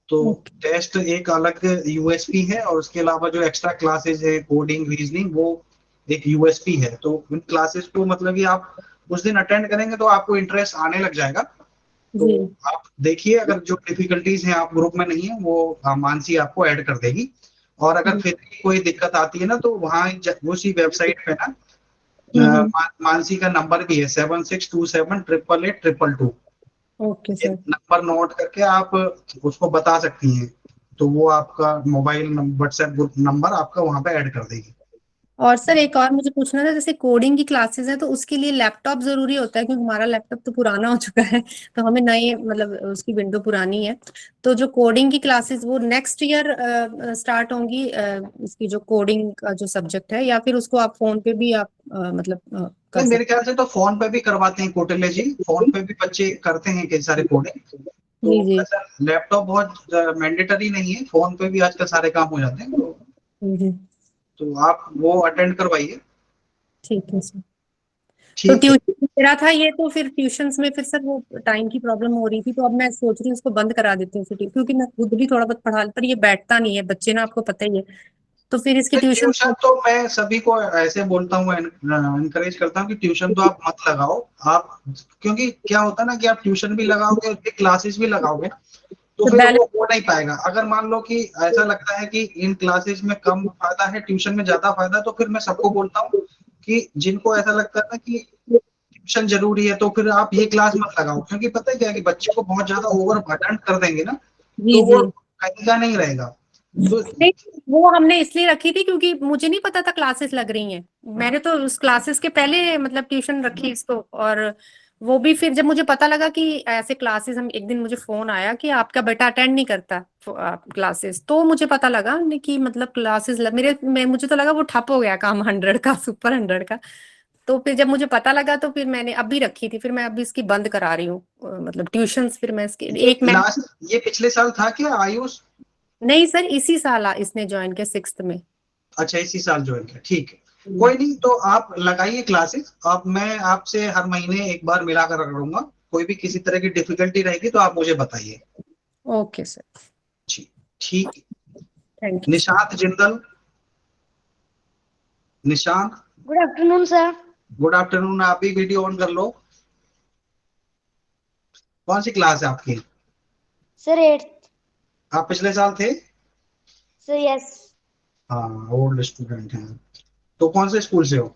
तो ओके। टेस्ट एक अलग USP है, और उसके अलावा जो एक्स्ट्रा क्लासेस है, कोडिंग, रीजनिंग, वो एक USP है। तो इन क्लासेस को मतलब कि आप उस दिन अटेंड करेंगे तो आपको इंटरेस्ट आने लग जाएगा। तो जी आप देखिए, अगर जो डिफिकल्टीज हैं, आप ग्रुप में नहीं है, वो मानसी आपको ऐड कर देगी। और अगर जी। फिर भी कोई दिक्कत आती है ना, तो वहाँ उसी वेबसाइट पे ना हम्म। मानसी का नंबर भी है, 7627888822। ओके ये सर। नंबर नोट करके आप उसको बता सकती हैं, तो वो आपका मोबाइल व्हाट्सएप ग्रुप नंबर आपका वहां पे ऐड कर देगी। और सर एक और मुझे पूछना था, जैसे कोडिंग की क्लासेस है तो उसके लिए लैपटॉप जरूरी होता है, क्योंकि हमारा लैपटॉप तो पुराना हो चुका है, तो हमें नए मतलब उसकी विंडो पुरानी है। तो जो कोडिंग की क्लासेस वो नेक्स्ट ईयर स्टार्ट होंगी, इसकी जो कोडिंग का जो सब्जेक्ट है, या फिर उसको आप फोन पे भी आप मतलब कर नहीं, मेरे सकते ख्याल से तो फोन पे भी करवाते हैं कौटिल्य जी, फोन पे भी बच्चे करते हैं कई सारे कोडिंग। हैं? तो जी जी ऐसा लैपटॉप बहुत मैंडेटरी नहीं है, फोन पे भी आजकल सारे काम हो जाते हैं। जी। तो आप वो अटेंड करवाइए। ठीक है सर। तो ठीक है। ट्यूशन मेरा था ये, तो फिर ट्यूशंस में फिर सर वो टाइम की प्रॉब्लम हो रही थी, तो अब मैं सोच रही हूँ उसको बंद करा देती हूँ फिर, क्योंकि मैं खुद भी थोड़ा बहुत पढ़ा, पर ये बैठता नहीं है बच्चे ना, आपको पता ही है, तो फिर इसकी ट्यूशन। ट्यूशन तो मैं सभी को ऐसे बोलता हूँ, एनकरेज करता हूँ कि ट्यूशन तो आप मत लगाओ आप, क्योंकि क्या होता है ना कि आप ट्यूशन भी लगाओगे, क्लासेस भी लगाओगे, तो तो फिर बैलेंस। वो हो नहीं पाएगा। अगर मान लो कि ऐसा लगता है कि इन क्लासेस में कम फायदा है, ट्यूशन में ज्यादा फायदा है, तो फिर मैं सबको बोलता हूँ कि जिनको ऐसा लगता है ना कि ट्यूशन जरूरी है, तो फिर आप ये क्लास मत लगाओ, क्योंकि पता है क्या है कि बच्चे को बहुत ज्यादा ओवर बर्डन कर देंगे ना, जी तो जी। वो कहीं का नहीं रहेगा। तो नहीं, वो हमने इसलिए रखी थी क्योंकि मुझे नहीं पता था क्लासेस लग रही हैं, मैंने तो उस क्लासेस के पहले मतलब ट्यूशन रखी इसको, और वो भी फिर जब मुझे पता लगा कि ऐसे क्लासेस, हम एक दिन मुझे फोन आया कि आपका बेटा अटेंड नहीं करता क्लासेस, तो मुझे पता लगा कि मतलब क्लासेस मुझे तो लगा वो ठप हो गया काम 100 का, सुपर 100 का। तो फिर जब मुझे पता लगा तो फिर मैंने अभी रखी थी, फिर मैं अभी इसकी बंद करा रही हूँ मतलब ट्यूशंस, फिर मैं इसकी ये एक मैं। लास्ट ये पिछले साल था क्या आयुष? नहीं सर, इसी साल इसने ज्वाइन किया 6th में। अच्छा, इसी साल ज्वाइन किया, ठीक है। कोई नहीं, तो आप लगाइए क्लासेस, अब मैं आपसे हर महीने एक बार मिला कर करूंगा, कोई भी किसी तरह की डिफिकल्टी रहेगी तो आप मुझे बताइए। Okay sir. जी, ठीक। Thank you. Nishant Jindal. Nishant, good afternoon sir. Good afternoon. आप भी वीडियो ऑन कर लो। कौन सी क्लास है आपकी? Sir 8th। आप पिछले साल थे? Sir yes. हाँ, ओल्ड स्टूडेंट हैं। तो कौन से स्कूल से हो?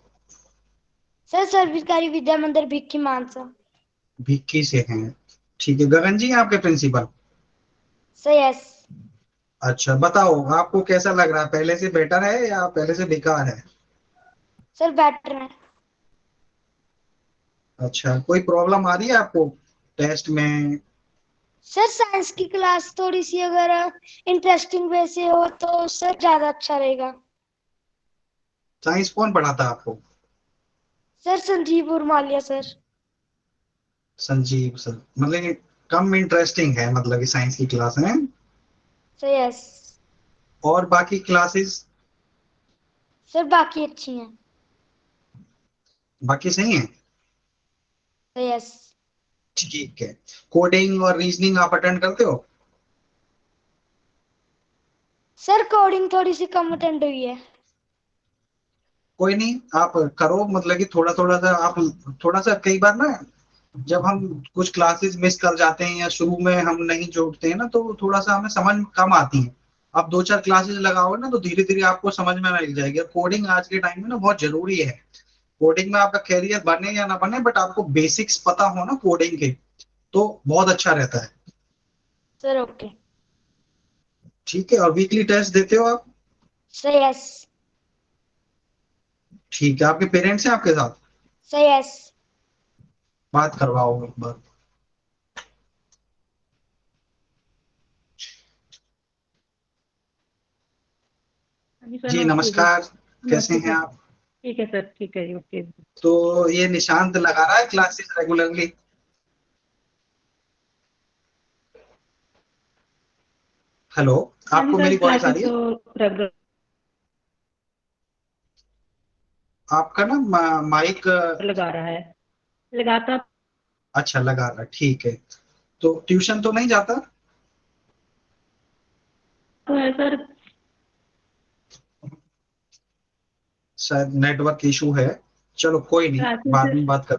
सर सर्वकारी विद्या मंदिर भिक्की मानसा। भिक्की से हैं, ठीक है। गगन जी हैं आपके प्रिंसिपल? Sir yes. अच्छा, बताओ आपको कैसा लग रहा है, पहले से बेटर है या पहले से बेकार है? सर बेटर है। अच्छा, कोई प्रॉब्लम आ रही है आपको टेस्ट में? सर साइंस की क्लास थोड़ी सी अगर इंटरेस्टिंग वे से हो तो सर ज्यादा अच्छा रहेगा। साइंस कौन पढ़ाता है आपको? Sir Sanjeev Urmalia sir. Sanjeev sir, मतलब कि कम इंटरेस्टिंग है, मतलब कि साइंस की क्लास है। Sir yes. और बाकी क्लासेस? सर बाकी अच्छी हैं। बाकी सही है, सर यस। ठीक है। कोडिंग और रीजनिंग आप अटेंड करते हो? सर कोडिंग थोड़ी सी कम अटेंड हुई है। कोई नहीं, आप करो, मतलब कि थोड़ा थोड़ा सा आप, थोड़ा सा कई बार ना जब हम कुछ क्लासेस मिस कर जाते हैं या शुरू में हम नहीं जोड़ते हैं ना, तो थोड़ा सा हमें समझ कम आती है। आप 2-4 क्लासेस लगाओगे ना तो धीरे धीरे आपको समझ में आने लग जाएगी। कोडिंग आज के टाइम में ना बहुत जरूरी है। कोडिंग में आपका कैरियर बने या ना बने, बट आपको बेसिक्स पता हो ना कोडिंग के, तो बहुत अच्छा रहता है। Sir okay. ठीक है। और वीकली टेस्ट देते हो आप? Sir yes. ठीक है। आपके पेरेंट्स हैं आपके साथ? Sir yes. बात करवाओ एक बार। हाँ जी सर, जी नमस्ते जी। नमस्कार, कैसे नमस्ते हैं सर। आप? ठीक है सर, ठीक है जी, ओके। तो ये निशांत लगा रहा है क्लासेस रेगुलरली? हेलो, हाँ जी आपको सर, मेरी वॉइस आ क्लासेस रही है? तो रेगुलर आपका ना माइक। लगा रहा है, लगाता अच्छा, लगा रहा है, ठीक है। तो ट्यूशन तो नहीं जाता? तो है सर। शायद नेटवर्क इशू है। चलो कोई नहीं, बाद क्लासेस में बात कर।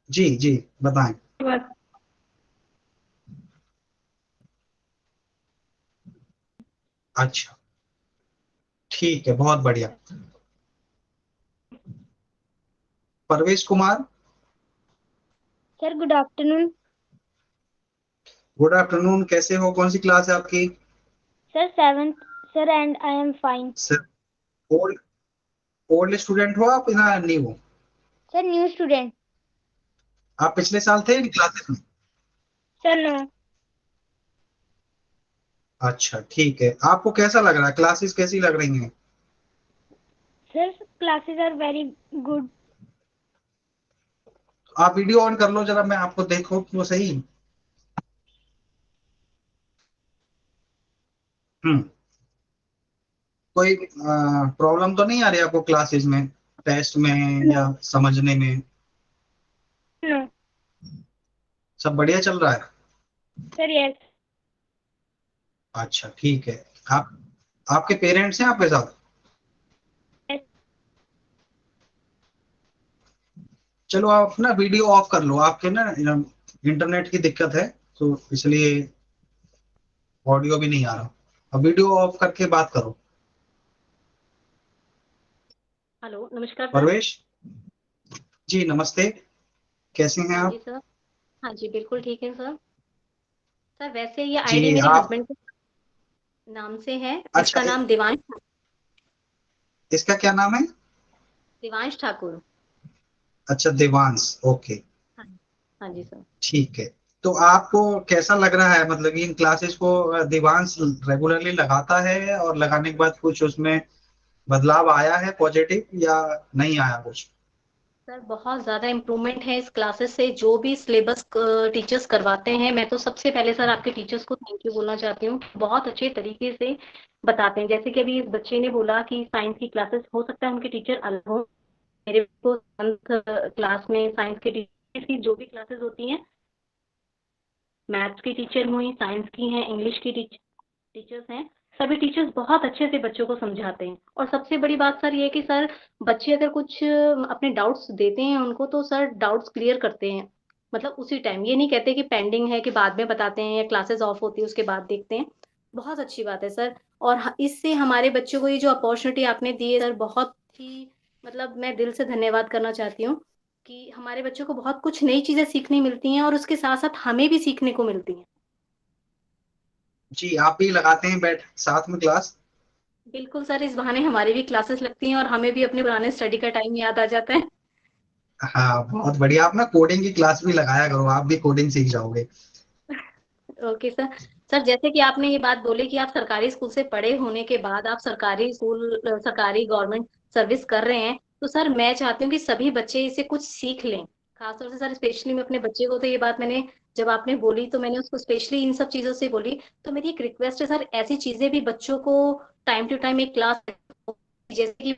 जी जी, बताएं। अच्छा, ठीक है, बहुत बढ़िया। Parvesh Kumar. Sir good afternoon. Good afternoon, कैसे हो? कौन सी क्लास है आपकी? Sir 7th sir and I am fine. Sir, old old student हो आप या न्यू? Sir new student. आप पिछले साल थे इन क्लासेस में? Sir no. अच्छा, ठीक है। आपको कैसा लग रहा है, क्लासेस कैसी लग रही हैं? Sir classes are very good. आप वीडियो ऑन कर लो जरा, मैं आपको देखो तो सही। हम्म। कोई प्रॉब्लम तो नहीं आ रही आपको क्लासेस में? टेस्ट में या समझने में? नो सब बढ़िया चल रहा है? सर यस अच्छा ठीक है। आप आपके पेरेंट्स हैं आपके साथ? चलो आप अपना वीडियो ऑफ कर लो, आपके ना इंटरनेट की दिक्कत है तो इसलिए ऑडियो भी नहीं आ रहा। अब वीडियो ऑफ करके बात करो। हेलो नमस्कार सर। परवेश जी नमस्ते, कैसे हैं हाँ आप? जी सर। हाँ जी बिल्कुल ठीक है सर। सर वैसे ये जी आईडी मेरे आप, हस्बैंड के नाम से है। अच्छा इसका नाम इसका क्या नाम है? देवांश ठाकुर। अच्छा देवांश, ओके हाँ हाँ जी सर। ठीक है। तो आपको कैसा लग रहा है, मतलब इन क्लासेस को देवांश रेगुलरली लगाता है और लगाने के बाद कुछ उसमें बदलाव आया है पॉजिटिव या नहीं आया कुछ? सर बहुत ज़्यादा इम्प्रूवमेंट है इस क्लासेस से। जो भी सिलेबस टीचर्स करवाते हैं, मैं तो सबसे पहले सर आपके टीचर्स को थैंक यू बोलना चाहती हूँ। बहुत अच्छे तरीके से बताते हैं। जैसे कि अभी इस बच्चे ने बोला कि साइंस की क्लासेस हो सकता है उनके टीचर अलग हो। मेरे को 7th क्लास में साइंस के टीचर की जो भी क्लासेस होती हैं, मैथ्स की टीचर हुई, साइंस की हैं, इंग्लिश की टीचर्स हैं, सभी टीचर्स बहुत अच्छे से बच्चों को समझाते हैं। और सबसे बड़ी बात सर ये है कि सर बच्चे अगर कुछ अपने डाउट्स देते हैं उनको, तो सर डाउट्स क्लियर करते हैं, मतलब उसी टाइम। ये नहीं कहते कि पेंडिंग है कि बाद में बताते हैं या क्लासेस ऑफ होती है उसके बाद देखते हैं। बहुत अच्छी बात है सर। और इससे हमारे बच्चों को ये जो अपॉर्चुनिटी आपने दी है सर, बहुत ही मतलब मैं दिल से धन्यवाद करना चाहती हूँ कि हमारे बच्चों को बहुत कुछ नई चीज़ें सीखने मिलती हैं और उसके साथ साथ हमें भी सीखने को मिलती हैं। जी आप भी लगाते हैं बैठ साथ में क्लास? बिल्कुल सर, इस बहाने हमारी भी क्लासेस लगती हैं और हमें भी अपने पुराने स्टडी का टाइम याद आ जाता है। हाँ बहुत बढ़िया। आप ना कोडिंग की क्लास भी लगाया करो, आप भी कोडिंग सीख जाओगे। Okay sir. सर जैसे कि आपने ये बात बोली कि आप सरकारी स्कूल से पढ़े होने के बाद आप सरकारी स्कूल सरकारी गवर्नमेंट सर्विस कर रहे हैं, तो सर मैं चाहती हूँ कि सभी बच्चे इससे कुछ सीख लें। खासतौर से सर स्पेशली मैं अपने बच्चे को, तो ये बात मैंने जब आपने बोली तो मैंने उसको स्पेशली इन सब चीज़ों से बोली। तो मेरी एक रिक्वेस्ट है सर, ऐसी चीज़ें भी बच्चों को टाइम टू टाइम एक क्लास, जैसे कि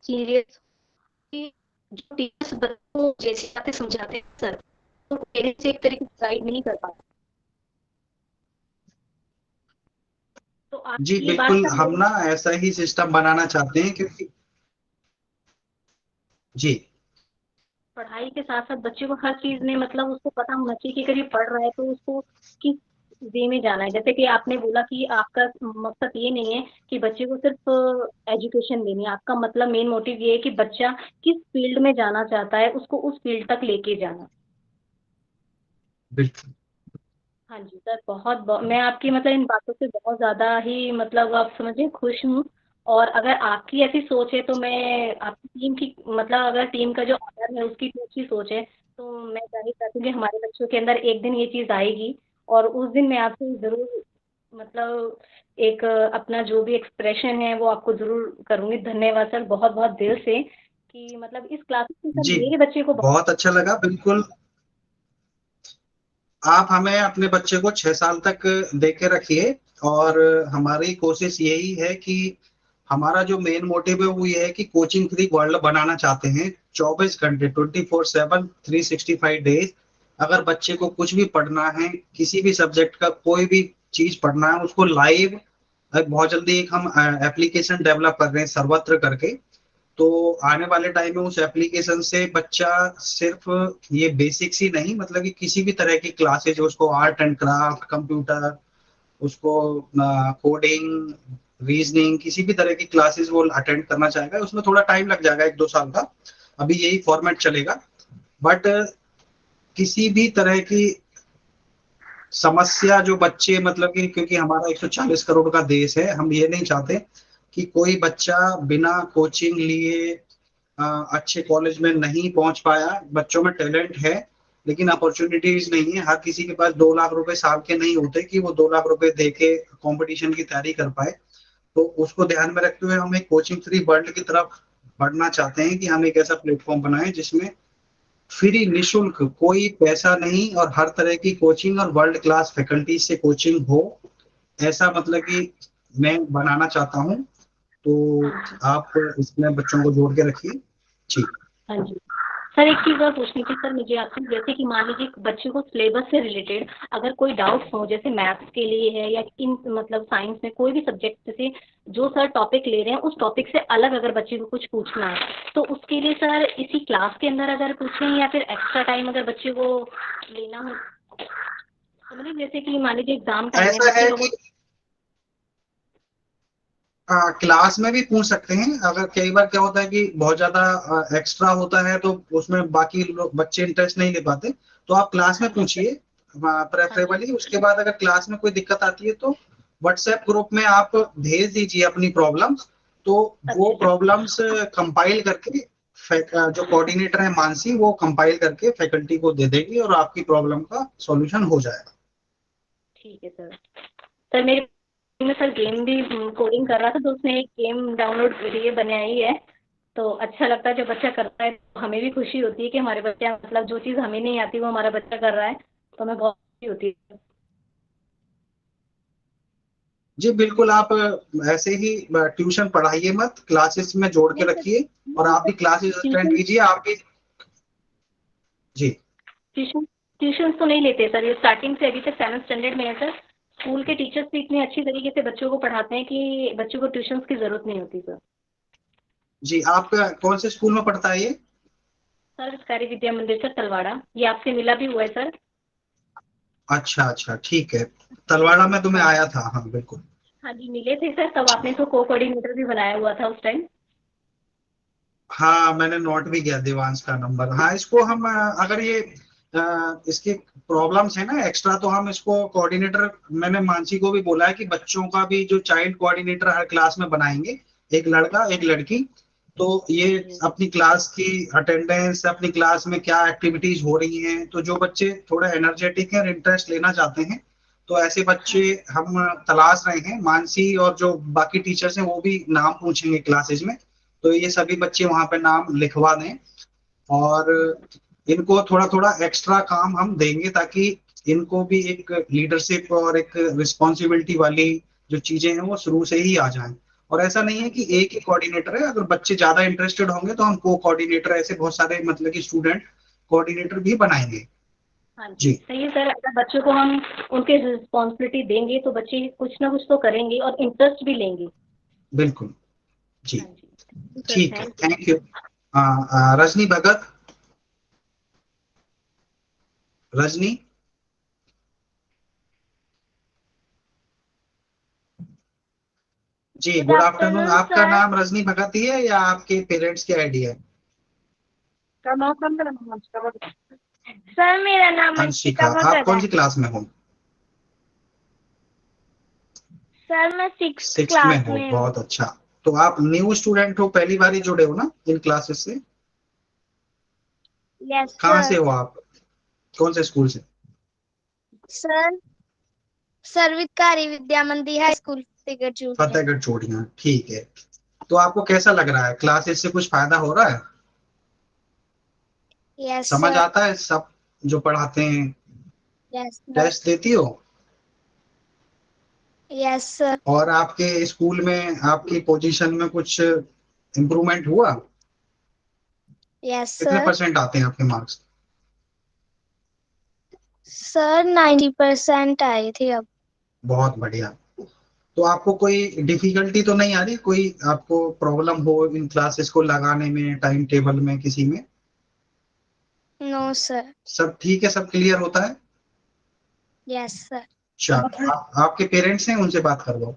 सीरियस, कि जो टीचर्स बच्चों को जैसे आते समझाते हैं सर, तो पेरेंट्स एक तरीके से गाइड नहीं कर पाते। तो आप जी ये बात बिल्कुल, सर हम मेरी ना ऐसा ही सिस्टम बनाना चाहते हैं क्योंकि जी पढ़ाई के साथ साथ बच्चे को हर चीज में मतलब उसको पता होना चाहिए कि अगर ये पढ़ रहा है तो उसको किस वे में जाना है। जैसे कि आपने बोला कि आपका मकसद ये नहीं है कि बच्चे को सिर्फ एजुकेशन देनी है, आपका मतलब मेन मोटिव ये है कि बच्चा किस फील्ड में जाना चाहता है उसको उस फील्ड तक लेके जाना। बिल्कुल। हाँ जी सर, मैं आपकी मतलब इन बातों से बहुत ज़्यादा ही मतलब आप समझिए खुश हूँ। और अगर आपकी ऐसी सोच है तो मैं आपकी टीम की मतलब अगर टीम का जो ऑनर है उसकी भी अच्छी सोच है, तो मैं जाहिर चाहती हूँ कि हमारे बच्चों के अंदर एक दिन ये चीज़ आएगी। और उस दिन मैं आपसे ज़रूर मतलब एक अपना जो भी एक्सप्रेशन है वो आपको ज़रूर करूँगी। धन्यवाद सर बहुत बहुत दिल से कि मतलब इस क्लासेस से सर जी मेरे बच्चे को बहुत बहुत अच्छा लगा। बिल्कुल आप हमें अपने बच्चे को 6 साल तक दे के रखिए और हमारी कोशिश यही है कि हमारा जो मेन मोटिव है वो ये है कि कोचिंग फ्री वर्ल्ड बनाना चाहते हैं। 24 घंटे 24/7 365 डेज अगर बच्चे को कुछ भी पढ़ना है, किसी भी सब्जेक्ट का कोई भी चीज पढ़ना है, उसको लाइव बहुत जल्दी एक हम एप्लीकेशन डेवलप कर रहे हैं सर्वत्र करके। तो आने वाले टाइम में उस एप्लीकेशन से बच्चा सिर्फ ये बेसिक्स ही नहीं, मतलब कि किसी भी तरह की क्लासेज, उसको आर्ट एंड क्राफ्ट, कंप्यूटर, उसको कोडिंग, रीजनिंग, किसी भी तरह की क्लासेस वो अटेंड करना चाहेगा। उसमें थोड़ा टाइम लग जाएगा 1-2 साल का, अभी यही फॉर्मेट चलेगा। बट किसी भी तरह की समस्या जो बच्चे मतलब कि क्योंकि हमारा 140 करोड़ का देश है, हम ये नहीं चाहते कि कोई बच्चा बिना कोचिंग लिए अच्छे कॉलेज में नहीं पहुंच पाया। बच्चों में टैलेंट है लेकिन अपॉर्चुनिटीज नहीं है। हर किसी के पास 2 लाख रुपए साल के नहीं होते कि वो 2 लाख रुपए दे के कॉम्पिटिशन की तैयारी कर पाए। तो उसको ध्यान में रखते हुए हम एक कोचिंग फ्री वर्ल्ड की तरफ बढ़ना चाहते हैं कि हम एक ऐसा प्लेटफॉर्म बनाएं जिसमें फ्री निशुल्क, कोई पैसा नहीं, और हर तरह की कोचिंग और वर्ल्ड क्लास फैकल्टी से कोचिंग हो, ऐसा मतलब कि मैं बनाना चाहता हूँ। तो हाँ जी आप इसमें बच्चों को जोड़ के रखिए। जी हाँ जी सर, एक चीज़ और पूछनी थी सर मुझे आपसे, जैसे कि मान लीजिए बच्चे को सिलेबस से रिलेटेड अगर कोई डाउट्स हो, जैसे मैथ्स के लिए है या इन मतलब साइंस में कोई भी सब्जेक्ट से जो सर टॉपिक ले रहे हैं उस टॉपिक से अलग अगर बच्चे को कुछ पूछना है तो उसके लिए सर इसी क्लास के अंदर अगर पूछें या फिर एक्स्ट्रा टाइम अगर बच्चे को लेना हो, तो मतलब जैसे कि मान लीजिए एग्जाम टाइम है ऐसा बच्चे है का कि क्लास में भी पूछ सकते हैं। अगर कई बार क्या होता है कि बहुत ज्यादा एक्स्ट्रा होता है तो उसमें बाकी लोग बच्चे इंटरेस्ट नहीं ले पाते, तो आप क्लास में पूछिए प्रेफरेबली। उसके बाद अगर क्लास में कोई दिक्कत आती है तो व्हाट्सएप ग्रुप में आप भेज दीजिए अपनी प्रॉब्लम्स, तो वो प्रॉब्लम्स कंपाइल करके जो कोऑर्डिनेटर है मानसी, वो कंपाइल करके फैकल्टी को दे देगी और आपकी प्रॉब्लम का सॉल्यूशन हो जाएगा। ठीक है सर। सर मेरे में सर गेम भी कोडिंग कर रहा था तो उसने एक गेम डाउनलोड वीडियो बनाई है, तो अच्छा लगता है जब बच्चा करता है तो हमें भी खुशी होती है कि हमारे बच्चा मतलब जो चीज़ हमें नहीं आती वो हमारा बच्चा कर रहा है, तो हमें बहुत खुशी होती है। जी बिल्कुल, आप ऐसे ही ट्यूशन पढ़ाइए मत, क्लासेस में जोड़ के नहीं सर, रखिए और आप भी क्लासेस अटेंड ट्यूशन कीजिए। आप भी जी ट्यूशन ट्यूशन तो नहीं लेते सर, ये स्टार्टिंग से अभी तक 7th स्टैंडर्ड में है सर। स्कूल के टीचर्स भी इतने अच्छी तरीके से बच्चों को पढ़ाते हैं कि बच्चों को ट्यूशन की ज़रूरत नहीं होती सर। जी, आपका कौन से स्कूल में पढ़ता है ये? सर सरकारी विद्या मंदिर सर तलवाड़ा, ये आपसे मिला भी हुआ है सर। अच्छा अच्छा, ठीक है। तलवाड़ा में तो मैं हाँ आया था, हाँ बिल्कुल। हाँ जी मिले थे सर, तब आपने तो को कोऑर्डिनेटर भी बनाया हुआ था उस टाइम। हाँ, मैंने नोट भी किया देवांश का नंबर। हाँ, इसको हम अगर ये इसकी प्रॉब्लम्स है ना एक्स्ट्रा, तो हम इसको कोऑर्डिनेटर, मैंने मानसी को भी बोला है कि बच्चों का भी जो चाइल्ड कोऑर्डिनेटर हर क्लास में बनाएंगे, एक लड़का एक लड़की। तो ये अपनी क्लास की अटेंडेंस, अपनी क्लास में क्या एक्टिविटीज हो रही हैं, तो जो बच्चे थोड़ा एनर्जेटिक हैं और इंटरेस्ट लेना चाहते हैं, तो ऐसे बच्चे हम तलाश रहे हैं। मानसी और जो बाकी टीचर्स हैं वो भी नाम पूछेंगे क्लासेज में, तो ये सभी बच्चे वहां पे नाम लिखवा दें और इनको थोड़ा थोड़ा एक्स्ट्रा काम हम देंगे ताकि इनको भी एक लीडरशिप और एक रिस्पॉन्सिबिलिटी वाली जो चीजें हैं वो शुरू से ही आ जाएं। और ऐसा नहीं है कि एक ही कोऑर्डिनेटर है, अगर बच्चे ज्यादा इंटरेस्टेड होंगे तो हम को कोऑर्डिनेटर, ऐसे बहुत सारे मतलब कि स्टूडेंट कोऑर्डिनेटर भी बनाएंगे। हाँ जी जी सही है सर, अगर बच्चों को हम उनके रिस्पॉन्सिबिलिटी देंगे तो बच्चे कुछ ना कुछ तो करेंगे और इंटरेस्ट भी लेंगे। बिल्कुल। जी हाँ जी सर, ठीक है, thank you. Thank you. Rajni Bhagat, Rajni. जी गुड गुड आफ्टरनून। आफ्टरनून आपका सर। नाम रजनी भगत ही है या आपके पेरेंट्स की आईडी है? सर मेरा नाम अंशिका। अंशिका आप भगत कौन है। सी क्लास में हो? सर मैं 6th 6th में क्लास हो, में हूँ। बहुत अच्छा। तो आप न्यू स्टूडेंट हो, पहली बार ही जुड़े हो ना इन क्लासेस से? यस कहाँ से सर। हो आप, कौन से स्कूल से? सर सर्वकारी विद्या मंदिर हाई स्कूल टिकट चूड़िया। फतेहगढ़ चूड़ियाँ, ठीक है। तो आपको कैसा लग रहा है, क्लासेस से कुछ फायदा हो रहा है? यस समझ सर। आता है सब जो पढ़ाते हैं? Yes sir. टेस्ट देती हो? Yes sir. और आपके स्कूल में आपकी पोजीशन में कुछ इम्प्रूवमेंट हुआ? यस कितने सर। परसेंट आते हैं आपके मार्क्स? सर 90% आए थे अब। बहुत बढ़िया। तो आपको कोई डिफिकल्टी तो नहीं आ रही, कोई आपको प्रॉब्लम हो इन क्लासेस को लगाने में, टाइम टेबल में, किसी में? No sir. सब ठीक है, सब क्लियर होता है? Yes sir. अच्छा, आपके पेरेंट्स हैं, उनसे बात कर लो।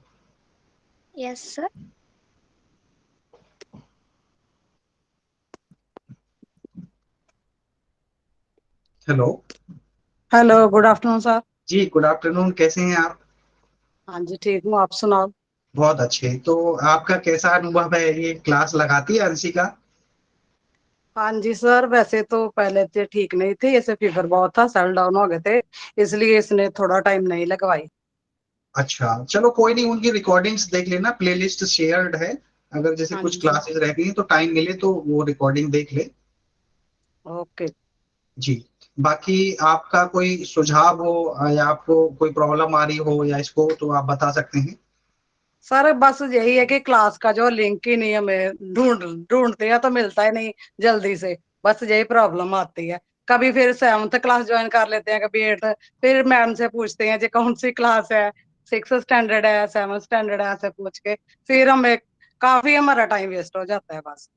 Yes sir. Hello. Hello, good afternoon sir. जी गुड आफ्टरनून, कैसे हैं आप? हाँ जी ठीक हूँ, आप सुनाओ। बहुत अच्छे। तो आपका कैसा अनुभव है, ये क्लास लगाती है अंशिका? हाँ जी सर, वैसे तो पहले से ठीक नहीं थी, ऐसे फीवर बहुत था, सेल डाउन हो गए थे, इसलिए इसने थोड़ा टाइम नहीं लगवाई। अच्छा चलो कोई नहीं, उनकी रिकॉर्डिंग्स देख लेना, प्लेलिस्ट शेयर्ड है। अगर जैसे हाँ कुछ जी क्लासेस रह गई हैं, तो टाइम मिले तो वो रिकॉर्डिंग देख ले। ओके। जी। बाकी आपका कोई सुझाव हो या आपको कोई प्रॉब्लम आ रही हो या इसको, तो आप बता सकते हैं। सर बस यही है कि क्लास का जो लिंक ही नहीं हमें ढूंढते हैं तो मिलता ही नहीं जल्दी से, बस यही प्रॉब्लम आती है। कभी फिर 7th क्लास ज्वाइन कर लेते हैं, कभी 8th, फिर मैम से पूछते हैं जी कौन सी क्लास है, 6th स्टैंडर्ड है 7th स्टैंडर्ड है, ऐसे पूछ के फिर हमें काफी हमारा टाइम वेस्ट हो जाता है बस।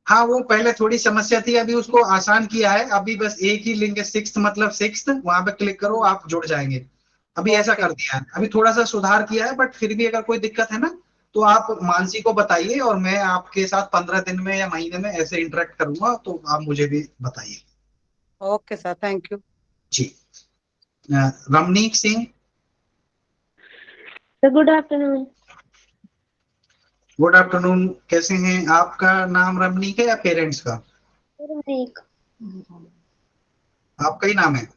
हाँ, वो पहले थोड़ी समस्या थी, अभी उसको आसान किया है। अभी बस एक ही लिंक है, 6th मतलब 6th, वहां पे क्लिक करो आप जुड़ जाएंगे। अभी ऐसा कर दिया है, अभी थोड़ा सा सुधार किया है, बट फिर भी अगर कोई दिक्कत है ना तो आप मानसी को बताइए, और मैं आपके साथ 15 दिन में या महीने में ऐसे इंटरेक्ट करूंगा, तो आप मुझे भी बताइए। Okay sir, thank you. जी। Ramneek Singh, good afternoon. Good afternoon. कैसे हैं? आपका नाम रमनीक है या पेरेंट्स का? रमनीक। आपका ही नाम है?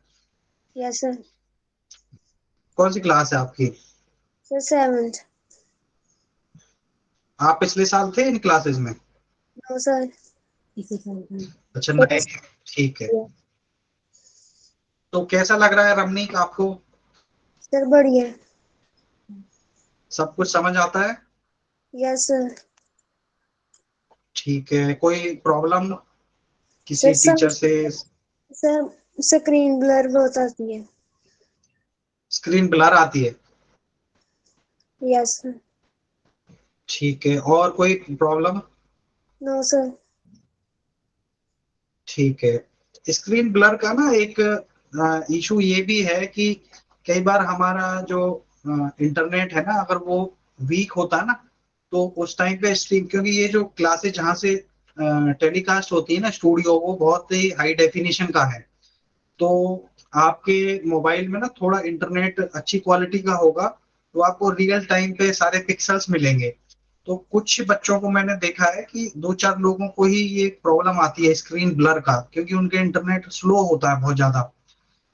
Yes sir. कौन सी क्लास है आपकी? Sir 7th। आप पिछले साल थे इन क्लासेस में? No sir. अच्छा, नए हैं। ठीक है। तो कैसा लग रहा है रमनीक आपको? सर बढ़िया। सब कुछ समझ आता है? Yes sir. ठीक है। कोई प्रॉब्लम किसी सर टीचर से? सर स्क्रीन ब्लर बहुत आती है। स्क्रीन ब्लर आती है? Yes sir. ठीक है। और कोई प्रॉब्लम? No sir. ठीक है। स्क्रीन ब्लर का ना एक इशू ये भी है कि कई बार हमारा जो इंटरनेट है ना, अगर वो वीक होता है ना, तो उस टाइम पे स्ट्रीम, क्योंकि ये जो क्लासेस जहाँ से टेलीकास्ट होती है ना स्टूडियो, वो बहुत ही हाई डेफिनेशन का है। तो आपके मोबाइल में ना थोड़ा इंटरनेट अच्छी क्वालिटी का होगा, तो आपको रियल टाइम पे सारे पिक्सल्स मिलेंगे। तो कुछ बच्चों को मैंने देखा है कि 2-4 लोगों को ही ये प्रॉब्लम आती है स्क्रीन ब्लर का, क्योंकि उनके इंटरनेट स्लो होता है बहुत ज्यादा।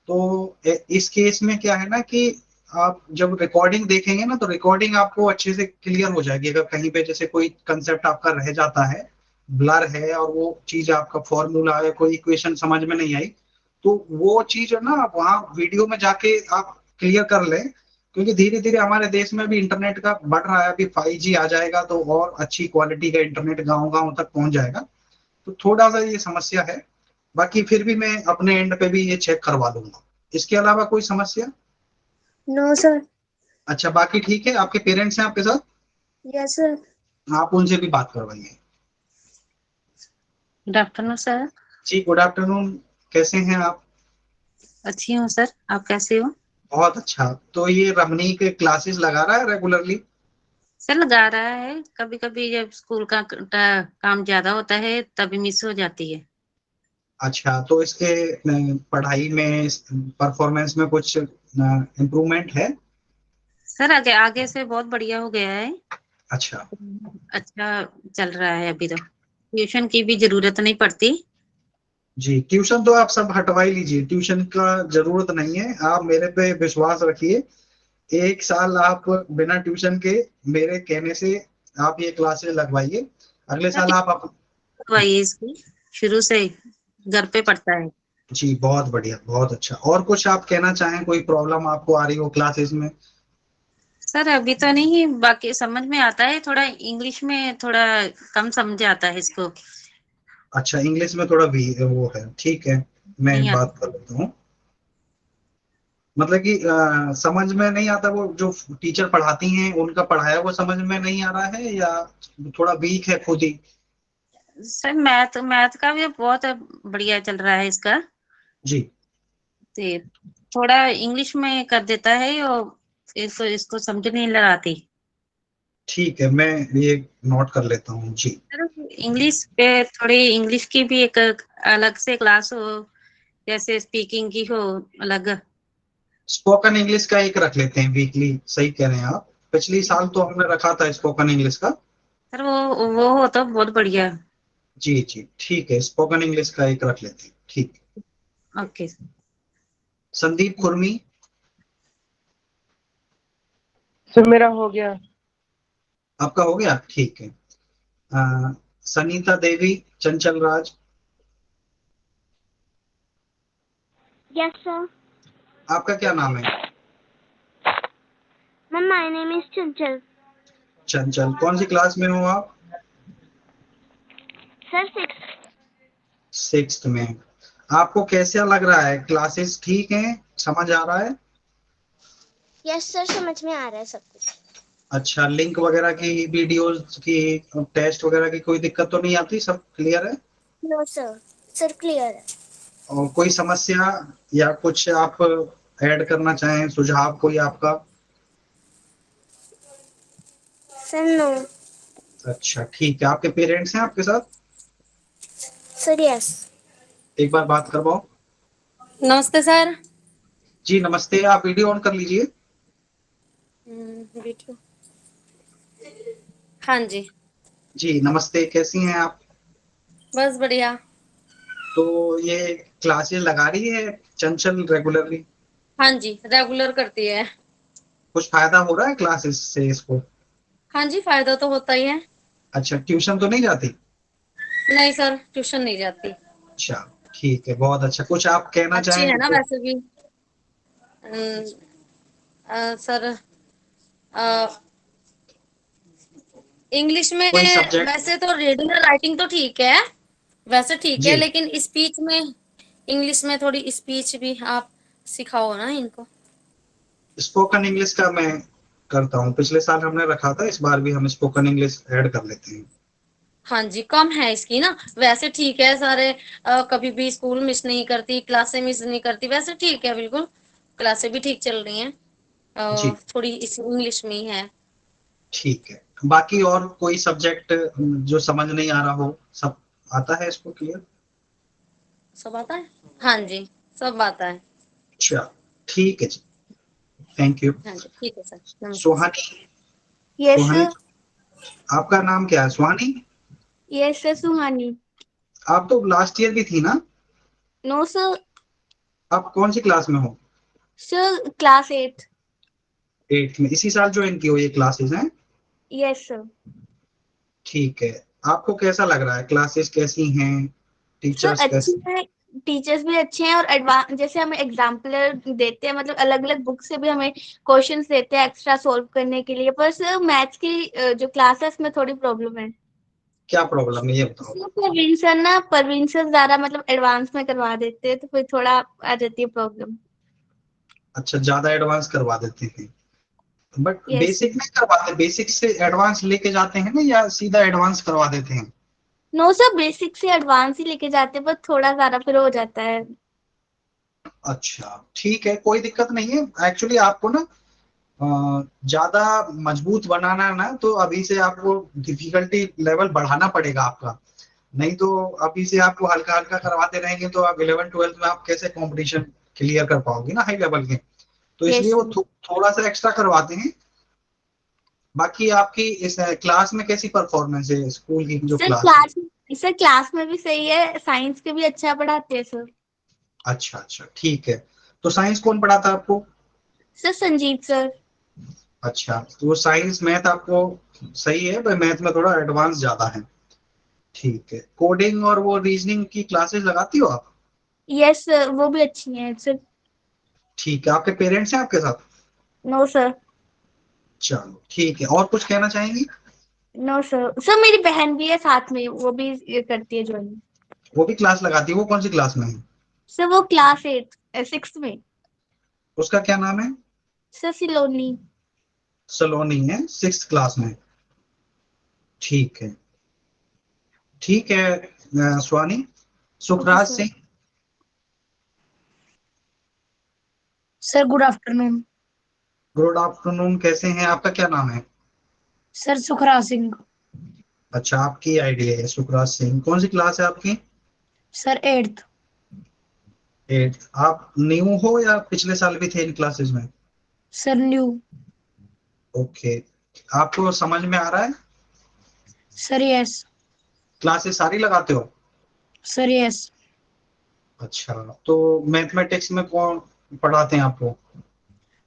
तो इस केस में क्या है ना कि आप जब रिकॉर्डिंग देखेंगे ना, तो रिकॉर्डिंग आपको अच्छे से क्लियर हो जाएगी। अगर कहीं पे जैसे कोई कंसेप्ट आपका रह जाता है, ब्लर है, और वो चीज आपका फॉर्मूला है, कोई इक्वेशन समझ में नहीं आई, तो वो चीज है ना वहाँ वीडियो में जाके आप क्लियर कर लें। क्योंकि धीरे धीरे हमारे देश में भी इंटरनेट का बढ़ रहा है, अभी 5G आ जाएगा तो और अच्छी क्वालिटी का इंटरनेट गाँव गाँव तक पहुंच जाएगा। तो थोड़ा सा ये समस्या है, बाकी फिर भी मैं अपने एंड पे भी ये चेक करवा लूंगा। इसके अलावा कोई समस्या? No sir. अच्छा, बाकी ठीक है। आपके पेरेंट्स हैं आपके साथ? Yes sir. आप उनसे भी बात करवाइए। Good afternoon sir. जी, गुड आफ्टरनून। कैसे हैं आप? अच्छी हूँ सर, आप कैसे हो? बहुत अच्छा। तो ये रमनीक क्लासेस लगा रहा है रेगुलरली? सर लगा रहा है, कभी कभी जब स्कूल का काम ज्यादा होता है तभी मिस हो जाती है। अच्छा, तो इसके पढ़ाई में, परफॉर्मेंस में कुछ इम्प्रूवमेंट है? सर आगे आगे से बहुत बढ़िया हो गया है। अच्छा। अच्छा चल रहा है, अभी तो ट्यूशन की भी जरूरत नहीं पड़ती। जी, ट्यूशन तो आप सब हटवा ही लीजिए, ट्यूशन का जरूरत नहीं है। आप मेरे पे विश्वास रखिए, 1 साल आप बिना ट्यूशन के मेरे कहने से आप ये क्लासेस लगवाइए। अगले साल आप लगवाइए इसकी, शुरू से घर पे पढ़ता है। जी, बहुत बढ़िया, बहुत अच्छा। और कुछ आप कहना चाहें? कोई प्रॉब्लम आपको आ रही हो क्लासेस में? सर अभी तो नहीं, बाकी समझ में आता है, थोड़ा इंग्लिश में थोड़ा कम समझ आता है इसको। अच्छा, इंग्लिश में थोड़ा भी वो है, ठीक है, मैं नहीं आता। बात कर लेता हूँ। मतलब कि समझ में नहीं आता, वो जो टीचर पढ़ाती हैं उनका पढ़ाया वो समझ में नहीं आ रहा है, या थोड़ा वीक है खुद ही? सर मैथ मैथ का भी बहुत बढ़िया चल रहा है इसका। जी। ते थोड़ा इंग्लिश में कर देता है और इसको इसको समझ नहीं लगाती। ठीक है, मैं ये नोट कर लेता हूँ। जी। सर इंग्लिश पे थोड़ी, इंग्लिश की भी एक अलग से क्लास हो, जैसे स्पीकिंग की हो अलग। स्पोकन इंग्लिश का एक रख लेते हैं वीकली, सही कह रहे हैं आप। पिछली साल तो हमने रखा था स्पोकन इंग्लिश का। सर वो हो तो बहुत बढ़िया। जी जी, ठीक है, स्पोकन इंग्लिश का एक रख लेते हैं। ठीक। ओके। संदीप खुरमी? सर मेरा हो गया। आपका हो गया? ठीक है। सनीता देवी, चंचल राज? Yes sir. आपका क्या नाम है? मैम माय नेम इज चंचल। चंचल, कौन सी क्लास में हो आप? सर 6th में। आपको कैसा लग रहा है? क्लासेस ठीक हैं, समझ आ रहा है? यस सर, समझ में आ रहा है सब कुछ। अच्छा, लिंक वगैरह की, वीडियोस की, टेस्ट वगैरह की कोई दिक्कत तो नहीं आती? सब क्लियर है? नो सर, सर क्लियर है। और कोई समस्या या कुछ आप ऐड करना चाहें, सुझाव कोई आपका? Sir no. अच्छा ठीक है। आपके पेरेंट्स हैं आपके साथ? Sir yes. एक बार बात करवाओ। नमस्ते सर। जी नमस्ते, आप वीडियो ऑन कर लीजिए। वीडियो, हाँ जी। जी नमस्ते, कैसी हैं आप? बस बढ़िया। तो ये क्लासेस लगा रही है चंचल रेगुलरली? हाँ जी, रेगुलर करती है। कुछ फायदा हो रहा है क्लासेस से इसको? हाँ जी, फायदा तो होता ही है। अच्छा, ट्यूशन तो नहीं जाती? नहीं सर, ट्यूशन नहीं जाती। अच्छा ठीक है, बहुत अच्छा। कुछ आप कहना अच्छी है चाहें ना तो? वैसे भी। सर इंग्लिश में कोई सब्जेक्ट? वैसे तो रीडिंग और राइटिंग तो ठीक है, वैसे ठीक है, जी, लेकिन स्पीच में, इंग्लिश में थोड़ी स्पीच भी आप सिखाओ ना इनको। स्पोकन इंग्लिश का मैं करता हूँ, पिछले साल हमने रखा था, इस बार भी हम स्पोकन इंग्लिश ऐड कर लेते हैं। हाँ जी, कम है इसकी ना, वैसे ठीक है सारे। कभी भी स्कूल मिस नहीं करती, क्लासें मिस नहीं करती, वैसे ठीक है बिल्कुल, क्लासें भी ठीक चल रही हैं। जी थोड़ी इस इंग्लिश में ही है। ठीक है। बाकी और कोई सब्जेक्ट जो समझ नहीं आ रहा हो, सब आता है इसको क्लियर? सब आता है, हाँ जी, सब आता है। अच्छा ठीक है जी, थैंक यू। हाँ जी, ठीक है सर, नमस्ते sir. Suhani, yes Suhani, sir. आपका नाम क्या है? सुहानी? Yes sir, Suhani. आप तो लास्ट ईयर भी थी ना? No sir. आप कौन सी क्लास में हो? Sir class 8। 8th में। इसी साल ज्वाइन की हो ये क्लासेस हैं? Yes sir. ठीक है। आपको कैसा लग रहा है? क्लासेस कैसी हैं? सर टीचर्स अच्छी कैसे? है, टीचर्स भी अच्छे हैं, और एडवांस जैसे हमें एग्जाम्पलर देते हैं, मतलब अलग अलग बुक से भी हमें क्वेश्चंस देते हैं एक्स्ट्रा सॉल्व करने के लिए। पर सर मैथ्स की जो क्लासेस में थोड़ी प्रॉब्लम है। क्या प्रॉब्लम है ये बताओ? सर परवीन सर ज्यादा मतलब एडवांस में करवा देते हैं, तो फिर थोड़ा आ जाती है प्रॉब्लम। अच्छा, ज्यादा एडवांस करवा देते हैं, बट यस बेसिक नहीं करवाते? बेसिक से एडवांस लेके जाते हैं ना, या सीधा एडवांस करवा देते हैं? नो सर, बेसिक से एडवांस ही लेके जाते हैं, पर थोड़ा ज्यादा फिर हो जाता है। अच्छा ठीक है, कोई दिक्कत नहीं है। एक्चुअली आपको ना ज्यादा मजबूत बनाना है ना, तो अभी से आपको डिफिकल्टी लेवल बढ़ाना पड़ेगा आपका। नहीं तो अभी से आपको हल्का हल्का करवाते रहेंगे तो आप 11th-12th में आप कैसे कंपटीशन क्लियर कर पाओगे ना हाई लेवल के? तो इसलिए यस वो थोड़ा सा एक्स्ट्रा करवाते हैं। बाकी आपकी इस क्लास में कैसी परफॉर्मेंस है, स्कूल की जो सर क्लास है? क्लास सर क्लास में भी सही है, साइंस के भी अच्छा पढ़ाते हैं सर। अच्छा अच्छा ठीक है। तो साइंस कौन पढ़ाता है आपको? Sir Sanjeet sir. अच्छा, तो वो साइंस मैथ आपको सही है, पर मैथ में थोड़ा एडवांस ज्यादा है। ठीक है। कोडिंग और वो रीजनिंग की क्लासेस लगाती हो आप? यस सर, वो भी अच्छी हैं सर। ठीक है। आपके पेरेंट्स हैं आपके साथ? No sir. चलो ठीक है। और कुछ कहना चाहेंगी? नो सर, सर मेरी बहन भी है साथ में, वो भी ये करती है ज्वाइन। वो भी क्लास लगाती है? वो कौन सी क्लास में है? सर वो क्लास 8 6 में। उसका क्या नाम है? सर सिलोनी। सलोनी है, 6th क्लास में। ठीक है ठीक है। Swani, okay Sukhraj sir. Singh. Sir good afternoon. Good afternoon, कैसे हैं? आपका क्या नाम है? सर सुखराज सिंह। अच्छा, आपकी आईडी है सुखराज सिंह। कौन सी क्लास है आपकी? Sir 8th। 8th। आप न्यू हो या पिछले साल भी थे इन क्लासेस में? Sir new. ओके। आपको समझ में आ रहा है? Sir yes. क्लासेस सारी लगाते हो? Sir yes. अच्छा, तो मैथमेटिक्स में कौन पढ़ाते हैं आपको?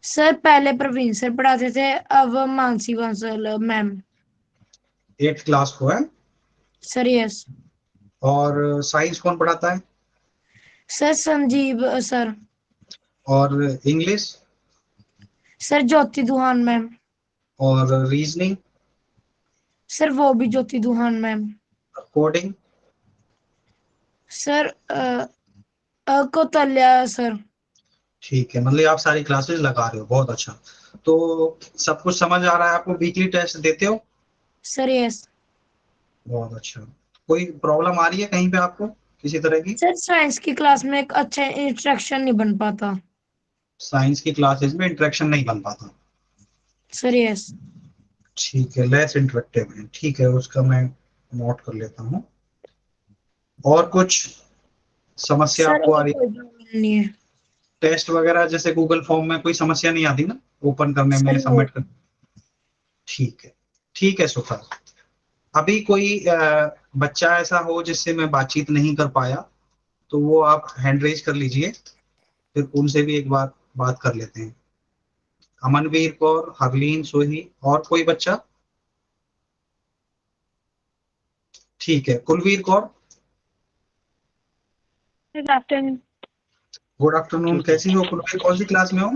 सर पहले प्रवीण सर पढ़ाते थे, अब Mansi Bansal ma'am. 8th class को है। Sir yes. और साइंस कौन पढ़ाता है? Sir Sanjeev sir. और English? Sir Jyoti Duhan ma'am. और रीजनिंग? सर वो भी Jyoti Duhan ma'am. Coding? Sir Kautalya sir. ठीक है, मतलब आप सारी क्लासेस लगा रहे हो, बहुत अच्छा। तो सब कुछ समझ आ रहा है आपको? वीकली टेस्ट देते हो? Sir yes. बहुत अच्छा। कोई प्रॉब्लम आ रही है कहीं पे आपको किसी तरह की? सर साइंस की क्लास में एक अच्छा इंटरेक्शन नहीं बन पाता। साइंस की क्लासेस में इंटरेक्शन नहीं बन पाता? Sir yes. ठीक है, लेस इंटरेक्टिव है, ठीक है, उसका मैं नोट कर लेता हूँ। और कुछ समस्या सर आपको आ और रही कोई है? प्रॉब्लम नहीं है। टेस्ट वगैरह जैसे गूगल फॉर्म में कोई समस्या नहीं आती ना, ओपन करने में, सर सबमिट करने? ठीक है, ठीक है सुखा। अभी कोई बच्चा ऐसा हो जिससे मैं बातचीत नहीं कर पाया, तो वो आप हैंड रेज कर लीजिए, फिर उनसे भी एक बार बात कर लेते हैं। अमनवीर कौर, हरलीन, सोही, और कोई बच्चा? ठीक है, Kulveer Kaur. Good afternoon. Good afternoon, कैसी हो कुलवीर? कौन सी क्लास में हो?